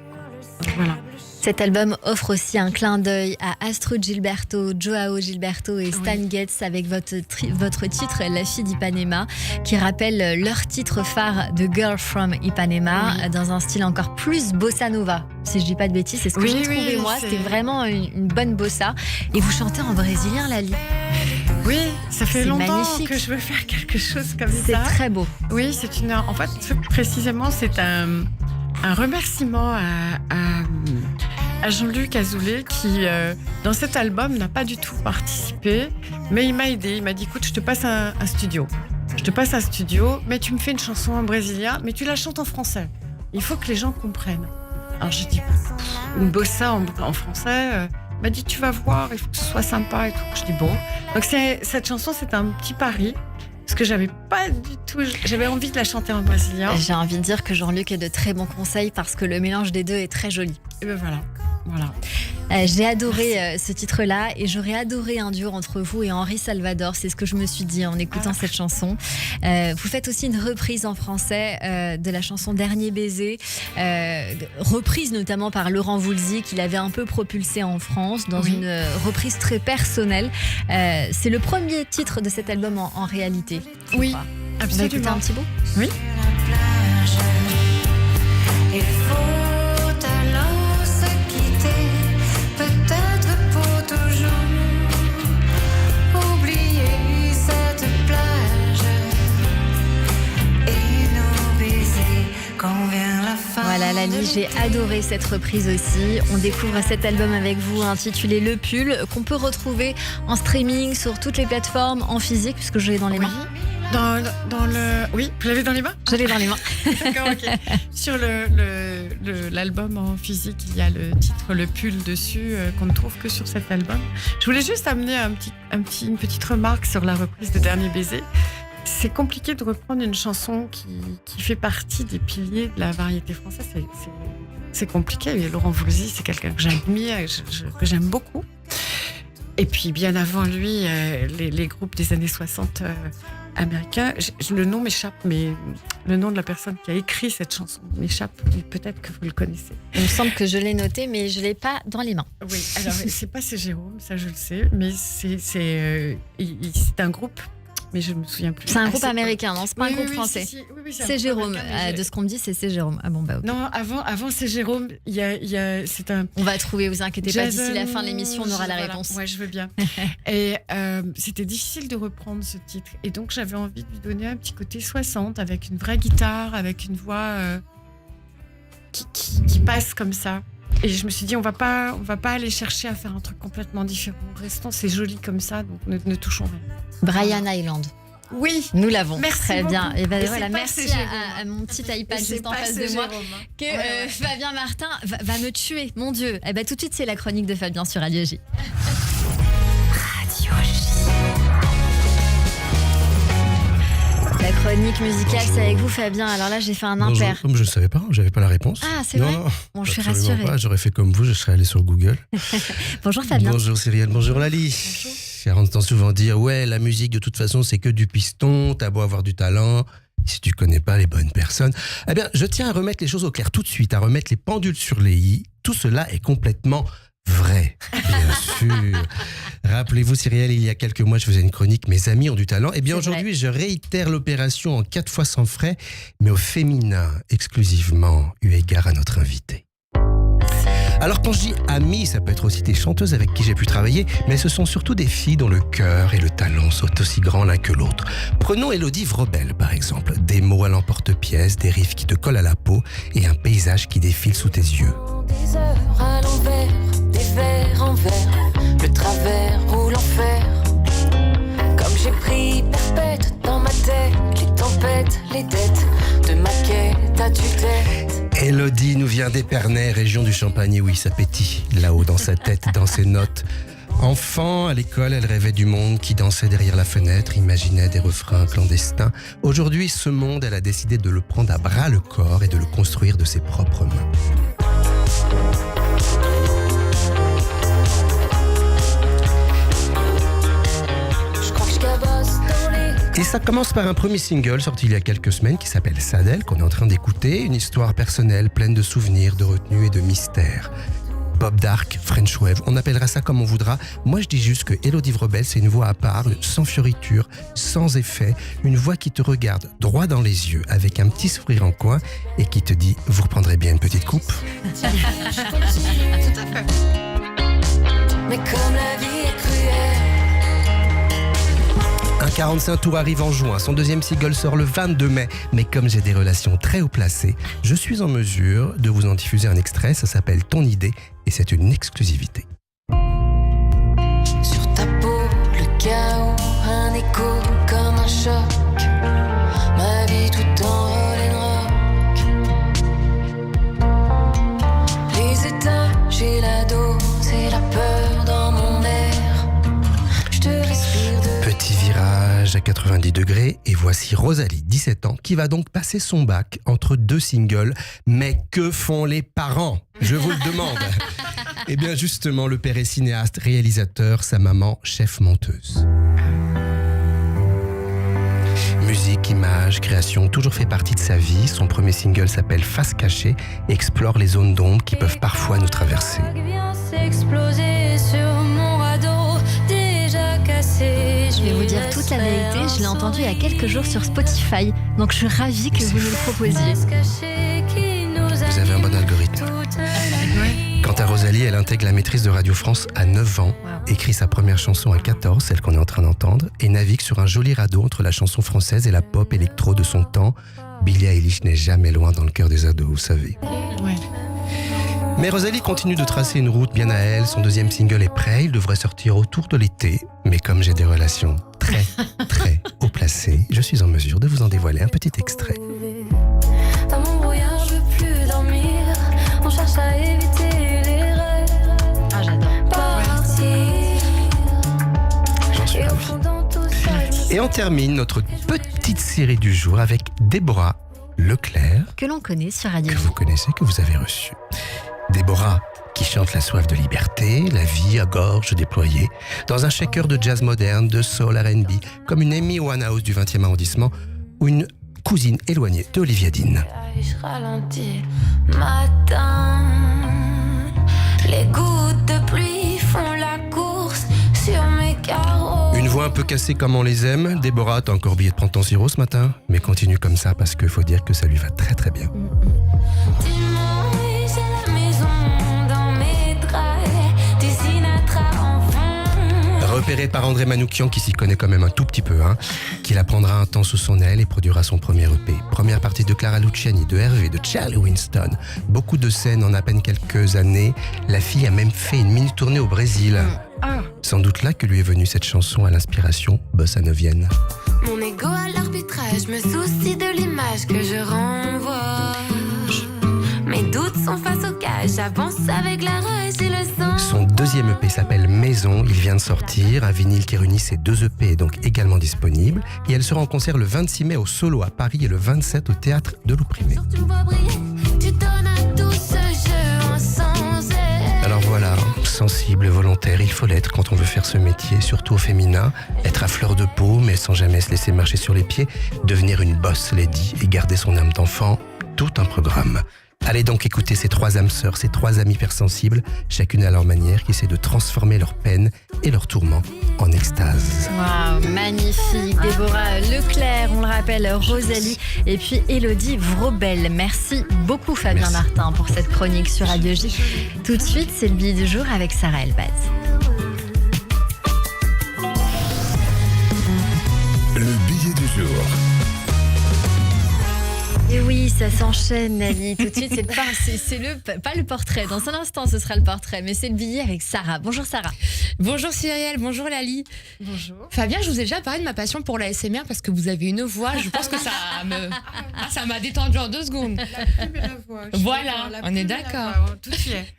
[SPEAKER 2] Donc, voilà.
[SPEAKER 1] Cet album offre aussi un clin d'œil à Astrud Gilberto, Joao Gilberto et Stan Getz avec votre titre La fille d'Ipanema, qui rappelle leur titre phare de Girl from Ipanema, dans un style encore plus bossa nova. Si je dis pas de bêtises, c'est ce que j'ai trouvé moi. C'était vraiment une bonne bossa. Et vous chantez en brésilien, Lali.
[SPEAKER 2] Oui, ça fait longtemps
[SPEAKER 1] magnifique.
[SPEAKER 2] que je veux faire quelque chose comme ça.
[SPEAKER 1] C'est très beau.
[SPEAKER 2] Oui, en fait, précisément, c'est un remerciement à Jean-Luc Azoulay qui, dans cet album, n'a pas du tout participé, mais il m'a aidé. Il m'a dit, écoute, je te passe un studio. Mais tu me fais une chanson en brésilien, mais tu la chantes en français. Il faut que les gens comprennent. Alors j'ai dit, une bossa en français. Il m'a dit, tu vas voir, il faut que ce soit sympa et tout. Je dis, bon. Donc cette chanson, c'est un petit pari. Parce que j'avais envie de la chanter en brésilien.
[SPEAKER 1] J'ai envie de dire que Jean-Luc a de très bons conseils parce que le mélange des deux est très joli.
[SPEAKER 2] Et ben voilà.
[SPEAKER 1] J'ai adoré ce titre-là et j'aurais adoré un duo entre vous et Henri Salvador. C'est ce que je me suis dit en écoutant cette chanson. Vous faites aussi une reprise en français de la chanson Dernier baiser, reprise notamment par Laurent Voulzy, qui l'avait un peu propulsée en France dans une reprise très personnelle. C'est le premier titre de cet album en réalité.
[SPEAKER 2] Oui, absolument.
[SPEAKER 1] On va écouter un petit bout.
[SPEAKER 2] Oui.
[SPEAKER 4] Il faut alors se quitter, peut-être pour toujours. Oublier cette plage et nos baisers quand vient la fin.
[SPEAKER 1] Voilà, Lali, j'ai adoré cette reprise aussi. On découvre cet album avec vous intitulé Le Pull, qu'on peut retrouver en streaming sur toutes les plateformes, en physique, puisque je l'ai dans les mains.
[SPEAKER 2] Oui, vous l'avez dans les mains ?
[SPEAKER 1] Je l'ai dans les mains.
[SPEAKER 2] D'accord, ok. Sur l'album en physique, il y a le titre Le Pull dessus, qu'on ne trouve que sur cet album. Je voulais juste amener une petite remarque sur la reprise de Dernier baiser. C'est compliqué de reprendre une chanson qui fait partie des piliers de la variété française. C'est compliqué. Et Laurent Voulzy, c'est quelqu'un que j'admire et que j'aime beaucoup. Et puis, bien avant lui, les groupes des années 60 américains, le nom m'échappe, mais le nom de la personne qui a écrit cette chanson m'échappe. Peut-être que vous le connaissez.
[SPEAKER 1] Il me semble que je l'ai noté, mais je ne l'ai pas dans les mains.
[SPEAKER 2] Oui, alors c'est pas C'est Jérôme, ça je le sais, mais c'est un groupe. Mais je me souviens plus.
[SPEAKER 1] C'est un groupe américain, non ? C'est pas un groupe français.
[SPEAKER 2] Oui,
[SPEAKER 1] c'est Jérôme. De ce qu'on me dit, c'est Jérôme. Ah bon, bah ok.
[SPEAKER 2] Non, avant c'est Jérôme. C'est un.
[SPEAKER 1] On va trouver, vous inquiétez pas. D'ici la fin de l'émission, on aura la réponse.
[SPEAKER 2] Ouais, je veux bien. Et c'était difficile de reprendre ce titre. Et donc j'avais envie de lui donner un petit côté 60 avec une vraie guitare, avec une voix qui passe comme ça. Et je me suis dit, on va pas aller chercher à faire un truc complètement différent. Restons, c'est joli comme ça, donc ne touchons rien.
[SPEAKER 1] Brian Island.
[SPEAKER 2] Oui,
[SPEAKER 1] nous l'avons.
[SPEAKER 2] Merci
[SPEAKER 1] très
[SPEAKER 2] beaucoup.
[SPEAKER 1] bien. Et ben voilà,
[SPEAKER 2] pas
[SPEAKER 1] merci à mon petit iPad juste en face de moi que Fabien Martin va me tuer. Mon Dieu. Et ben tout de suite, c'est la chronique de Fabien sur Radio J. Radio J. La chronique musicale, c'est avec vous, Fabien. Alors là, j'ai fait un impair.
[SPEAKER 8] Je ne savais pas, j'avais pas la réponse.
[SPEAKER 1] Ah, c'est vrai. Bon, je suis rassurée.
[SPEAKER 8] Pas. J'aurais fait comme vous, je serais allé sur Google.
[SPEAKER 1] Bonjour Fabien.
[SPEAKER 8] Bonjour Cyrielle, bonjour Lali. Bonjour. On entend souvent dire, ouais, la musique de toute façon, c'est que du piston, t'as beau avoir du talent. Si tu connais pas les bonnes personnes, eh bien, je tiens à remettre les choses au clair tout de suite, à remettre les pendules sur les i. Tout cela est complètement vrai, bien sûr. Rappelez-vous, Cyrielle, il y a quelques mois, je faisais une chronique « Mes amis ont du talent ». Eh bien, aujourd'hui, je réitère l'opération en 4 fois sans frais, mais au féminin, exclusivement, eu égard à notre invité. Alors quand je dis amis, ça peut être aussi des chanteuses avec qui j'ai pu travailler, mais ce sont surtout des filles dont le cœur et le talent sont aussi grands l'un que l'autre. Prenons Élodie Vrobel par exemple, des mots à l'emporte-pièce, des riffs qui te collent à la peau et un paysage qui défile sous tes yeux.
[SPEAKER 4] Des heures à l'envers, des vers en verre, le travers ou l'enfer. Comme j'ai pris perpète dans ma tête, les tempêtes, les dettes de ma quête à tue-tête.
[SPEAKER 8] Élodie nous vient d'Épernay, région du Champagne, et oui, ça pétille, là-haut dans sa tête, dans ses notes. Enfant, à l'école, elle rêvait du monde qui dansait derrière la fenêtre, imaginait des refrains clandestins. Aujourd'hui, ce monde, elle a décidé de le prendre à bras le corps et de le construire de ses propres mains. Et ça commence par un premier single sorti il y a quelques semaines qui s'appelle Sadel, qu'on est en train d'écouter, une histoire personnelle pleine de souvenirs, de retenue et de mystère. pop dark, French wave, on appellera ça comme on voudra. Moi je dis juste que Élodie Vrobel, c'est une voix à part, sans fioriture, sans effet, une voix qui te regarde droit dans les yeux avec un petit sourire en coin et qui te dit « Vous reprendrez bien une petite coupe ?»
[SPEAKER 2] Tout à fait.
[SPEAKER 4] Mais comme la vie est cruelle.
[SPEAKER 8] Un 45 tours arrive en juin, son deuxième single sort le 22 mai. Mais comme j'ai des relations très haut placées, je suis en mesure de vous en diffuser un extrait, ça s'appelle Ton idée et c'est une exclusivité.
[SPEAKER 4] Sur ta peau, le chaos, un écho comme un choc. Ma vie tout en roll and rock. Les étages et la dose et la peur dans mon air. Je te respire de...
[SPEAKER 8] Petit virage à 90 degrés et voici Rosalie, 17 ans, qui va donc passer son bac entre 2 singles. Mais que font les parents ? Je vous le demande. Eh bien justement, le père est cinéaste, réalisateur, sa maman chef monteuse. Musique, images, création, toujours fait partie de sa vie. Son premier single s'appelle Face cachée et explore les zones d'ombre qui peuvent parfois nous traverser.
[SPEAKER 1] Je vais vous dire toute la vérité, je l'ai entendu il y a quelques jours sur Spotify, donc je suis ravie que vous nous le proposiez.
[SPEAKER 8] Vous avez un bon algorithme. Quant à Rosalie, elle intègre la maîtrise de Radio France à 9 ans, écrit sa première chanson à 14, celle qu'on est en train d'entendre, et navigue sur un joli radeau entre la chanson française et la pop électro de son temps. Billie Eilish n'est jamais loin dans le cœur des ados, vous savez.
[SPEAKER 2] Ouais.
[SPEAKER 8] Mais Rosalie continue de tracer une route bien à elle. Son deuxième single est prêt, il devrait sortir autour de l'été. Mais comme j'ai des relations très, très haut placées, je suis en mesure de vous en dévoiler un petit extrait.
[SPEAKER 4] Dans mon brouillard, je veux plus dormir. On cherche à éviter l'erreur.
[SPEAKER 1] Ah, j'adore.
[SPEAKER 4] Partir.
[SPEAKER 8] J'en suis
[SPEAKER 4] Et au
[SPEAKER 8] ravi.
[SPEAKER 4] fond, dans tout ça, je
[SPEAKER 8] Et on termine notre petite série du jour avec Déborah Leclerc,
[SPEAKER 1] Que l'on connaît sur Radio
[SPEAKER 8] que
[SPEAKER 1] J.
[SPEAKER 8] vous connaissez, que vous avez reçu. Déborah, qui chante la soif de liberté, la vie à gorge déployée, dans un shaker de jazz moderne, de soul R&B, comme une Amy Winehouse du 20e arrondissement, ou une cousine éloignée de Olivia Dean.
[SPEAKER 4] je ralentis. Matin, les gouttes de pluie font la course sur mes carreaux.
[SPEAKER 8] Une voix un peu cassée comme on les aime. Déborah, t'as encore oublié de prendre ton sirop ce matin, mais continue comme ça parce qu'il faut dire que ça lui va très très bien.
[SPEAKER 4] Dimanche, c'est la maison dans mes draps, du Sinatra en fond.
[SPEAKER 8] Repéré par André Manoukian, qui s'y connaît quand même un tout petit peu, qui la prendra un temps sous son aile et produira son premier EP. Première partie de Clara Luciani, de Hervé, de Charlie Winston. Beaucoup de scènes en à peine quelques années. La fille a même fait une mini-tournée au Brésil. Sans doute là que lui est venue cette chanson à l'inspiration bossa novienne.
[SPEAKER 4] Mon ego à l'arbitrage me soucie de l'image que je renvoie. Mes doutes sont face au cage, j'avance avec la rage et le sang.
[SPEAKER 8] Son deuxième EP s'appelle Maison, il vient de sortir. Un vinyle qui réunit ses 2 EP est donc également disponible. Et elle sera en concert le 26 mai au Solo à Paris et le 27 au Théâtre de l'Opprimé.
[SPEAKER 4] Tu me vois briller, tu donnes à tout ce jeu en sans air.
[SPEAKER 8] Alors voilà, sensible, volontaire, il faut l'être quand on veut faire ce métier, surtout au féminin. Être à fleur de peau, mais sans jamais se laisser marcher sur les pieds. Devenir une boss lady et garder son âme d'enfant. Tout un programme. Allez donc écouter ces 3 âmes sœurs, ces 3 amies hypersensibles, chacune à leur manière, qui essaient de transformer leur peine et leur tourment en extase.
[SPEAKER 1] Waouh, magnifique. Déborah Leclerc, on le rappelle, Rosalie et puis Élodie Vrobel. Merci beaucoup Fabien
[SPEAKER 8] Merci.
[SPEAKER 1] Martin pour cette chronique sur Radio J. Tout de suite, c'est le billet du jour avec Sarah Elbaz.
[SPEAKER 3] Le billet du jour.
[SPEAKER 1] Et oui, ça s'enchaîne, Nali. Tout de suite, pas le portrait. Dans un instant, ce sera le portrait, mais c'est le billet avec Sarah. Bonjour Sarah.
[SPEAKER 9] Bonjour Cyrielle, bonjour Lali.
[SPEAKER 2] Bonjour.
[SPEAKER 9] Fabien, je vous ai déjà parlé de ma passion pour la SMR parce que vous avez une voix, je pense que ça m'a détendu en 2 secondes.
[SPEAKER 2] La plume et la voix. Je suis
[SPEAKER 9] Voilà,
[SPEAKER 2] d'accord, la
[SPEAKER 9] on
[SPEAKER 2] plume
[SPEAKER 9] est
[SPEAKER 2] et la
[SPEAKER 9] d'accord.
[SPEAKER 2] voix, tout y est.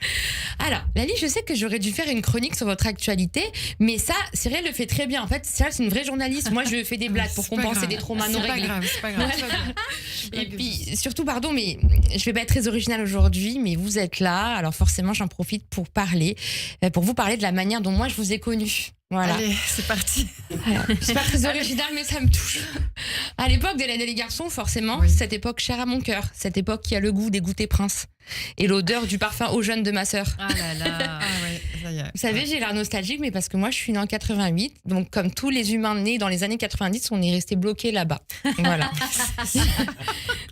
[SPEAKER 9] Alors, Lali, je sais que j'aurais dû faire une chronique sur votre actualité, mais ça, Cyrielle le fait très bien. En fait, c'est une vraie journaliste. Moi, je fais des blagues pour
[SPEAKER 2] C'est pas
[SPEAKER 9] compenser
[SPEAKER 2] grave.
[SPEAKER 9] des traumas non
[SPEAKER 2] C'est pas
[SPEAKER 9] réglés.
[SPEAKER 2] grave, c'est pas grave.
[SPEAKER 9] Et puis, Puis surtout, pardon, mais je vais pas être très originale aujourd'hui, mais vous êtes là, alors forcément j'en profite pour vous parler de la manière dont moi je vous ai connu. Voilà.
[SPEAKER 2] Allez, c'est parti.
[SPEAKER 9] Alors, c'est pas très original, mais ça me touche. À l'époque d'Hélène et les garçons, forcément,
[SPEAKER 2] Oui.
[SPEAKER 9] cette époque chère à mon cœur, cette époque qui a le goût des goûters Prince et l'odeur du parfum eau jeune de ma sœur.
[SPEAKER 1] Ah là là.
[SPEAKER 2] Ah ouais, ça y est.
[SPEAKER 9] Vous savez, j'ai l'air nostalgique, mais parce que moi, je suis née en 88. Donc, comme tous les humains nés dans les années 90, on est resté bloqués là-bas. Voilà.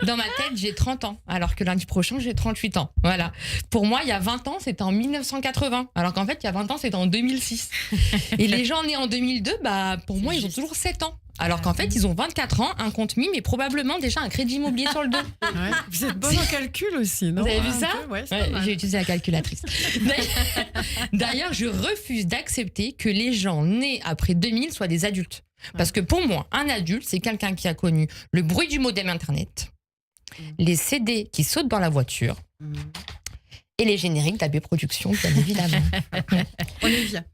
[SPEAKER 9] Dans ma tête, j'ai 30 ans, alors que lundi prochain, j'ai 38 ans. Voilà. Pour moi, il y a 20 ans, c'était en 1980, alors qu'en fait, il y a 20 ans, c'était en 2006. Et les gens nés en 2002, pour moi, ils ont toujours 7 ans. Alors qu'en fait, ils ont 24 ans, un compte mime et probablement déjà un crédit immobilier sur le dos.
[SPEAKER 2] Ouais. Vous êtes bonne en calcul aussi, non?
[SPEAKER 9] Vous avez vu
[SPEAKER 2] Un
[SPEAKER 9] ça?
[SPEAKER 2] peu, ouais, c'est
[SPEAKER 9] Ouais,
[SPEAKER 2] pas mal.
[SPEAKER 9] j'ai utilisé la calculatrice. D'ailleurs, je refuse d'accepter que les gens nés après 2000 soient des adultes. Parce que pour moi, un adulte, c'est quelqu'un qui a connu le bruit du modem Internet, les CD qui sautent dans la voiture et les génériques d'AB Productions, bien évidemment.
[SPEAKER 2] On y vient.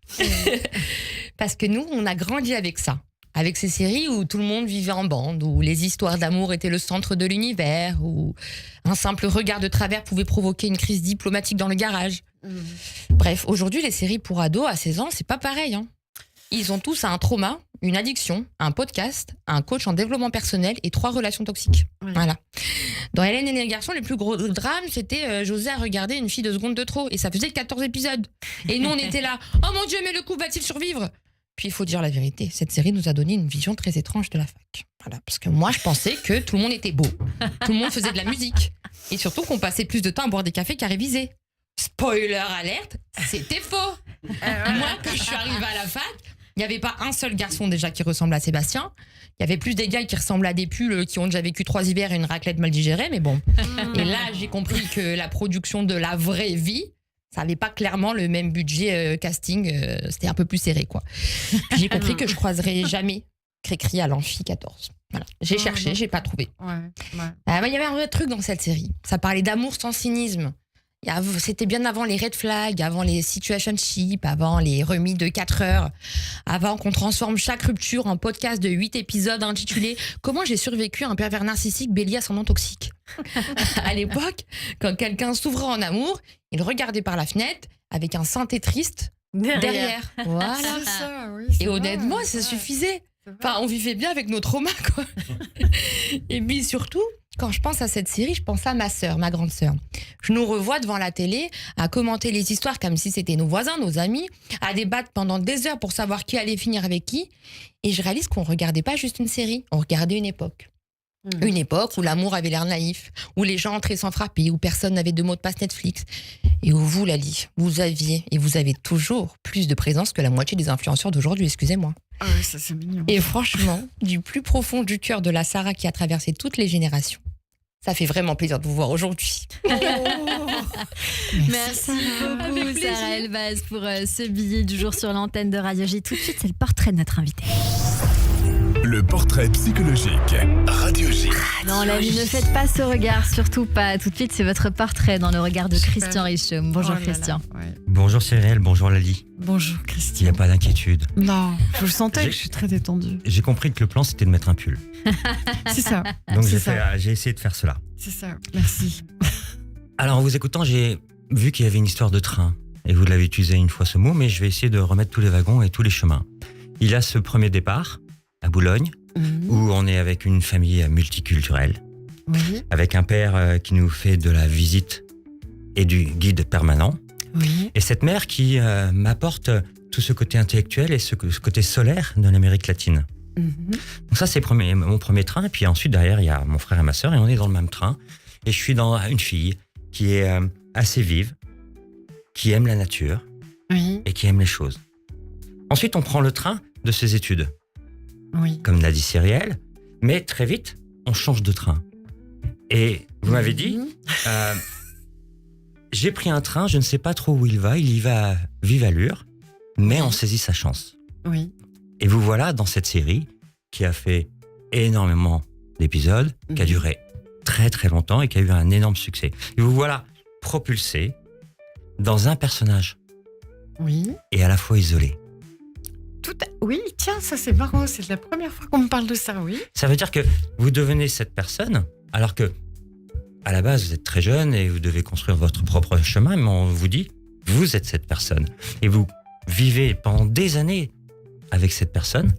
[SPEAKER 9] Parce que nous, on a grandi avec ça. Avec ces séries où tout le monde vivait en bande, où les histoires d'amour étaient le centre de l'univers, où un simple regard de travers pouvait provoquer une crise diplomatique dans le garage. Bref, aujourd'hui, les séries pour ados à 16 ans, c'est pas pareil. Hein. Ils ont tous un trauma, une addiction, un podcast, un coach en développement personnel et 3 relations toxiques.
[SPEAKER 2] Oui.
[SPEAKER 9] Voilà. Dans Hélène et les garçons, le plus gros drame, c'était José a regardé une fille 2 secondes de trop. Et ça faisait 14 épisodes. Et nous, on était là. Oh mon Dieu, mais le couple va-t-il survivre? Puis il faut dire la vérité, cette série nous a donné une vision très étrange de la fac. Voilà, parce que moi, je pensais que tout le monde était beau, tout le monde faisait de la musique, et surtout qu'on passait plus de temps à boire des cafés qu'à réviser. Spoiler alerte, c'était faux. Moi, quand je suis arrivée à la fac, il n'y avait pas un seul garçon déjà qui ressemble à Sébastien. Il y avait plus des gars qui ressemblent à des pulls qui ont déjà vécu 3 hivers et une raclette mal digérée, mais bon. Et là, j'ai compris que la production de la vraie vie, ça n'avait pas clairement le même budget casting, c'était un peu plus serré, quoi. Puis j'ai compris que je croiserais jamais Cricri à l'Amphi 14. Voilà. J'ai cherché, j'ai pas trouvé.
[SPEAKER 2] Ouais.
[SPEAKER 9] Il y avait un vrai truc dans cette série. Ça parlait d'amour sans cynisme. C'était bien avant les red flags, avant les situationships, avant les remis de 4 heures, avant qu'on transforme chaque rupture en podcast de 8 épisodes intitulé « Comment j'ai survécu à un pervers narcissique bélier ascendant toxique ». À l'époque, quand quelqu'un s'ouvrait en amour, il regardait par la fenêtre avec un synthé triste derrière. Voilà.
[SPEAKER 2] C'est ça, oui.
[SPEAKER 9] Et honnêtement, ça suffisait. Enfin, on vivait bien avec nos traumas, quoi. Et puis surtout, quand je pense à cette série, je pense à ma sœur, ma grande sœur. Je nous revois devant la télé, à commenter les histoires comme si c'était nos voisins, nos amis, à débattre pendant des heures pour savoir qui allait finir avec qui. Et je réalise qu'on regardait pas juste une série, on regardait une époque. Une époque où l'amour avait l'air naïf, où les gens entraient sans frapper, où personne n'avait de mot de passe Netflix. Et où vous, Lali, vous aviez et vous avez toujours plus de présence que la moitié des influenceurs d'aujourd'hui, excusez-moi.
[SPEAKER 2] Ah ouais, ça c'est mignon.
[SPEAKER 9] Et franchement, du plus profond du cœur de la Sarah qui a traversé toutes les générations, ça fait vraiment plaisir de vous voir aujourd'hui.
[SPEAKER 1] Merci beaucoup, Sarah Elbaz, pour ce billet du jour sur l'antenne de Radio J. Tout de suite, c'est le portrait de notre invité.
[SPEAKER 3] Le portrait psychologique. Radio J.
[SPEAKER 1] Non, la vie, ne faites pas ce regard, surtout pas. Tout de suite, c'est votre portrait dans le regard de Christian Richomme. Bonjour,
[SPEAKER 2] Oh là là,
[SPEAKER 1] Christian.
[SPEAKER 2] ouais.
[SPEAKER 7] Bonjour Cyril, bonjour Lali.
[SPEAKER 2] Bonjour
[SPEAKER 7] Il n'y
[SPEAKER 2] Christian.
[SPEAKER 7] a pas d'inquiétude.
[SPEAKER 2] Non, je le sentais
[SPEAKER 7] J'ai-
[SPEAKER 2] que je suis très détendue.
[SPEAKER 7] J'ai compris que le plan c'était de mettre un pull.
[SPEAKER 2] C'est ça.
[SPEAKER 7] Donc
[SPEAKER 2] c'est
[SPEAKER 7] j'ai essayé de faire cela.
[SPEAKER 2] C'est ça. Merci.
[SPEAKER 7] Alors en vous écoutant, j'ai vu qu'il y avait une histoire de train. Et vous l'avez utilisé une fois ce mot, mais je vais essayer de remettre tous les wagons et tous les chemins. Il y a ce premier départ à Boulogne, où on est avec une famille multiculturelle,
[SPEAKER 2] Oui,
[SPEAKER 7] avec un père qui nous fait de la visite et du guide permanent,
[SPEAKER 2] oui.
[SPEAKER 7] et cette mère qui m'apporte tout ce côté intellectuel et ce côté solaire de l'Amérique latine. Donc ça, c'est mon premier train, et puis ensuite, derrière, il y a mon frère et ma sœur, et on est dans le même train, et je suis dans une fille qui est assez vive, qui aime la nature,
[SPEAKER 2] Oui,
[SPEAKER 7] et qui aime les choses. Ensuite, on prend le train de ses études,
[SPEAKER 2] oui.
[SPEAKER 7] comme l'a dit Cyrielle, mais très vite, on change de train. Et vous m'avez dit, j'ai pris un train, je ne sais pas trop où il y va à vive allure, mais on saisit sa chance.
[SPEAKER 2] Oui.
[SPEAKER 7] Et vous voilà dans cette série qui a fait énormément d'épisodes, qui a duré très très longtemps et qui a eu un énorme succès. Et vous voilà propulsé dans un personnage
[SPEAKER 2] Oui.
[SPEAKER 7] et à la fois isolé.
[SPEAKER 2] Oui, tiens, ça c'est marrant. C'est la première fois qu'on me parle de ça, oui.
[SPEAKER 7] Ça veut dire que vous devenez cette personne, alors que à la base, vous êtes très jeune et vous devez construire votre propre chemin, mais on vous dit, vous êtes cette personne. Et vous vivez pendant des années avec cette personne.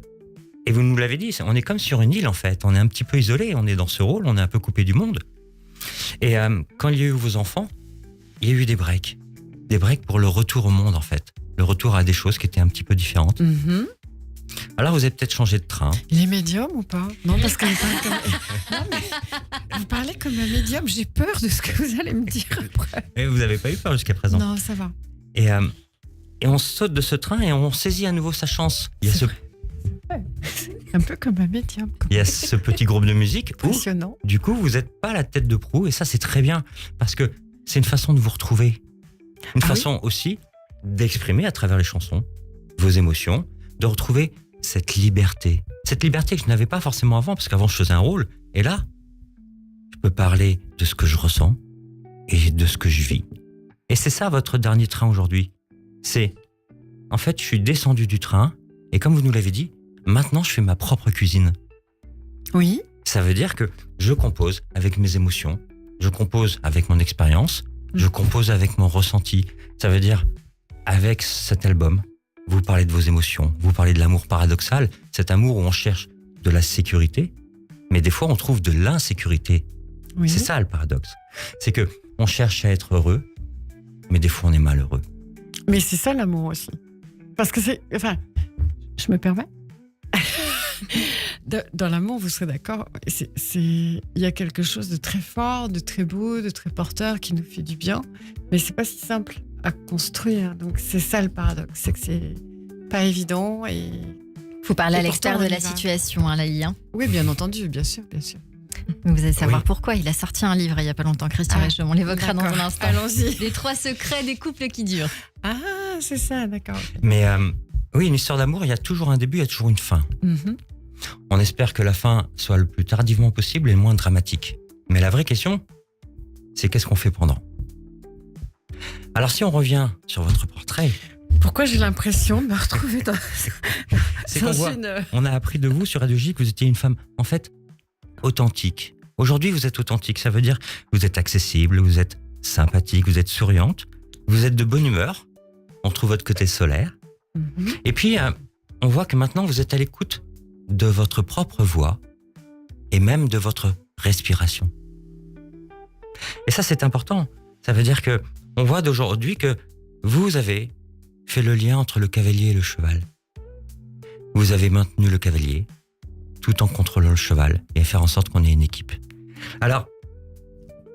[SPEAKER 7] Et vous nous l'avez dit, on est comme sur une île en fait. On est un petit peu isolé, on est dans ce rôle, on est un peu coupé du monde. Et quand il y a eu vos enfants, il y a eu des breaks. Des breaks pour le retour au monde en fait. Le retour à des choses qui étaient un petit peu différentes.
[SPEAKER 2] Mhm.
[SPEAKER 7] Alors vous avez peut-être changé de train.
[SPEAKER 2] Il est médium ou pas? Non, parce que vous parlez comme un médium. J'ai peur de ce que vous allez me dire après.
[SPEAKER 7] Et vous n'avez pas eu peur jusqu'à présent.
[SPEAKER 2] Non, ça va.
[SPEAKER 7] Et on saute de ce train et on saisit à nouveau sa chance. Il y a
[SPEAKER 2] Un peu comme un médium.
[SPEAKER 7] il y a ce petit groupe de musique où,
[SPEAKER 2] Impressionnant.
[SPEAKER 7] du coup, vous n'êtes pas la tête de proue. Et ça, c'est très bien. Parce que c'est une façon de vous retrouver. Une façon aussi d'exprimer à travers les chansons vos émotions, de retrouver cette liberté. Cette liberté que je n'avais pas forcément avant, parce qu'avant, je faisais un rôle. Et là, je peux parler de ce que je ressens et de ce que je vis. Et c'est ça, votre dernier train aujourd'hui. C'est, en fait, je suis descendu du train. Et comme vous nous l'avez dit, maintenant, je fais ma propre cuisine.
[SPEAKER 2] Oui.
[SPEAKER 7] Ça veut dire que je compose avec mes émotions, je compose avec mon expérience, je compose avec mon ressenti. Ça veut dire, avec cet album, vous parlez de vos émotions, vous parlez de l'amour paradoxal, cet amour où on cherche de la sécurité, mais des fois on trouve de l'insécurité.
[SPEAKER 2] Oui.
[SPEAKER 7] C'est ça le paradoxe. C'est que on cherche à être heureux, mais des fois on est malheureux.
[SPEAKER 2] Mais c'est ça l'amour aussi. Parce que c'est... Enfin, je me permets. Dans l'amour, vous serez d'accord, il y a quelque chose de très fort, de très beau, de très porteur qui nous fait du bien, mais c'est pas si simple à construire. Donc c'est ça le paradoxe, c'est que c'est pas évident et...
[SPEAKER 1] Faut parler à
[SPEAKER 2] Et
[SPEAKER 1] l'expert
[SPEAKER 2] pourtant,
[SPEAKER 1] de
[SPEAKER 2] on
[SPEAKER 1] la
[SPEAKER 2] y va.
[SPEAKER 1] situation, hein, Lali. Hein.
[SPEAKER 2] Oui, bien entendu, bien sûr, bien sûr.
[SPEAKER 1] Vous allez savoir
[SPEAKER 7] Oui.
[SPEAKER 1] pourquoi. Il a sorti un livre il n'y a pas longtemps, Christian
[SPEAKER 2] Ah,
[SPEAKER 1] Richaume. On l'évoquera dans
[SPEAKER 2] d'accord.
[SPEAKER 1] un instant.
[SPEAKER 2] Allons-y.
[SPEAKER 1] Les 3 secrets des couples qui durent.
[SPEAKER 2] Ah, c'est ça, d'accord.
[SPEAKER 7] Mais oui, une histoire d'amour, il y a toujours un début, il y a toujours une fin.
[SPEAKER 2] Mhm.
[SPEAKER 7] On espère que la fin soit le plus tardivement possible et le moins dramatique. Mais la vraie question, c'est qu'est-ce qu'on fait pendant? Alors si on revient sur votre portrait,
[SPEAKER 2] Pourquoi j'ai l'impression de me retrouver dans,
[SPEAKER 7] c'est
[SPEAKER 2] dans
[SPEAKER 7] qu'on voit,
[SPEAKER 2] une...
[SPEAKER 7] on a appris de vous sur Radio J que vous étiez une femme, en fait, authentique. Aujourd'hui, vous êtes authentique, ça veut dire que vous êtes accessible, vous êtes sympathique, vous êtes souriante, vous êtes de bonne humeur, on trouve votre côté solaire.
[SPEAKER 2] Mhm.
[SPEAKER 7] Et puis, on voit que maintenant, vous êtes à l'écoute de votre propre voix et même de votre respiration. Et ça, c'est important. Ça veut dire que on voit d'aujourd'hui que vous avez fait le lien entre le cavalier et le cheval. Vous avez maintenu le cavalier tout en contrôlant le cheval et faire en sorte qu'on ait une équipe. Alors,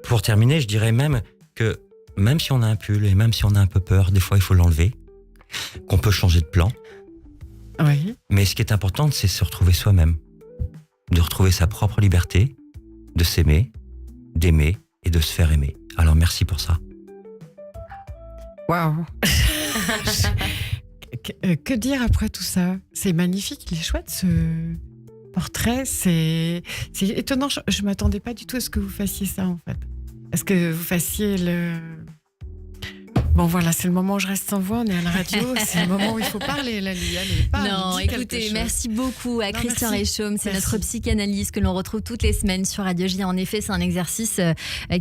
[SPEAKER 7] pour terminer, je dirais même que même si on a un pull et même si on a un peu peur, des fois, il faut l'enlever, qu'on peut changer de plan.
[SPEAKER 2] Oui.
[SPEAKER 7] Mais ce qui est important, c'est se retrouver soi-même, de retrouver sa propre liberté, de s'aimer, d'aimer et de se faire aimer. Alors merci pour ça.
[SPEAKER 2] Waouh. Que dire après tout ça? C'est magnifique, il est chouette ce portrait. C'est étonnant, je ne m'attendais pas du tout à ce que vous fassiez ça en fait. Est-ce que vous fassiez le... Bon voilà, c'est le moment où je reste sans voix, on est à la radio, c'est le moment où il faut parler, Lali. Allez, parle,
[SPEAKER 1] Non,
[SPEAKER 2] dis quelque
[SPEAKER 1] écoutez,
[SPEAKER 2] chose.
[SPEAKER 1] merci beaucoup à
[SPEAKER 2] Non,
[SPEAKER 1] Christian
[SPEAKER 2] merci.
[SPEAKER 1] Richaume. C'est
[SPEAKER 2] Merci.
[SPEAKER 1] notre psychanalyste que l'on retrouve toutes les semaines sur Radio J. En effet, c'est un exercice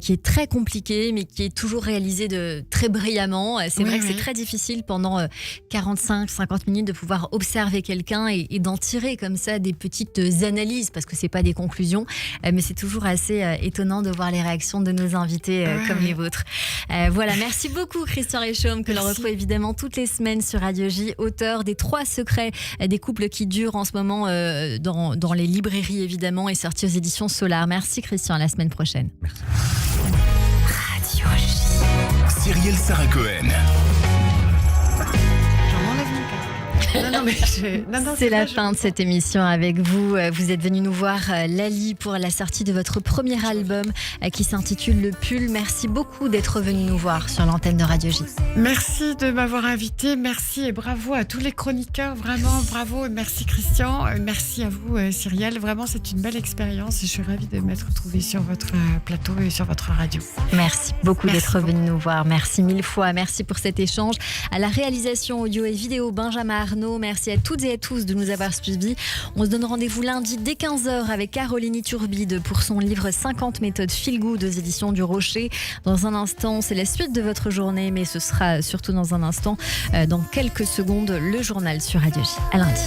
[SPEAKER 1] qui est très compliqué, mais qui est toujours réalisé de très brillamment. C'est
[SPEAKER 2] Oui,
[SPEAKER 1] vrai que
[SPEAKER 2] oui.
[SPEAKER 1] c'est très difficile pendant 45-50 minutes de pouvoir observer quelqu'un et d'en tirer comme ça des petites analyses, parce que c'est pas des conclusions, mais c'est toujours assez étonnant de voir les réactions de nos invités
[SPEAKER 2] Ouais,
[SPEAKER 1] comme
[SPEAKER 2] ouais.
[SPEAKER 1] les vôtres. Voilà, merci beaucoup Christian Richaume, que l'on
[SPEAKER 2] Merci.
[SPEAKER 1] retrouve évidemment toutes les semaines sur Radio J, auteur des 3 secrets des couples qui durent en ce moment dans les librairies évidemment et sorti aux éditions Solar. Merci Christian, à la semaine prochaine.
[SPEAKER 6] Radio J.
[SPEAKER 3] Cyrielle Sarah Cohen.
[SPEAKER 2] J'en enlève mon casque. Non, mais non,
[SPEAKER 1] C'est la
[SPEAKER 2] pas,
[SPEAKER 1] fin de cette émission avec vous. Vous êtes venu nous voir, Lali, pour la sortie de votre premier album qui s'intitule Le Pull. Merci beaucoup d'être venu nous voir sur l'antenne de Radio J.
[SPEAKER 2] Merci de m'avoir invité, merci et bravo à tous les chroniqueurs, vraiment bravo, et merci Christian, merci à vous Cyrielle, vraiment c'est une belle expérience et je suis ravie de m'être retrouvée sur votre plateau et sur votre radio.
[SPEAKER 1] Merci beaucoup
[SPEAKER 2] Merci
[SPEAKER 1] d'être venu nous voir. Merci 1000 fois. Merci pour cet échange. À la réalisation audio et vidéo, Benjamin Arnaud. Arnaud. Merci à toutes et à tous de nous avoir suivis. On se donne rendez-vous lundi dès 15h avec Caroline Iturbide pour son livre 50 méthodes feel good aux éditions du Rocher. Dans un instant, c'est la suite de votre journée, mais ce sera surtout dans un instant, dans quelques secondes, le journal sur Radio J. À lundi.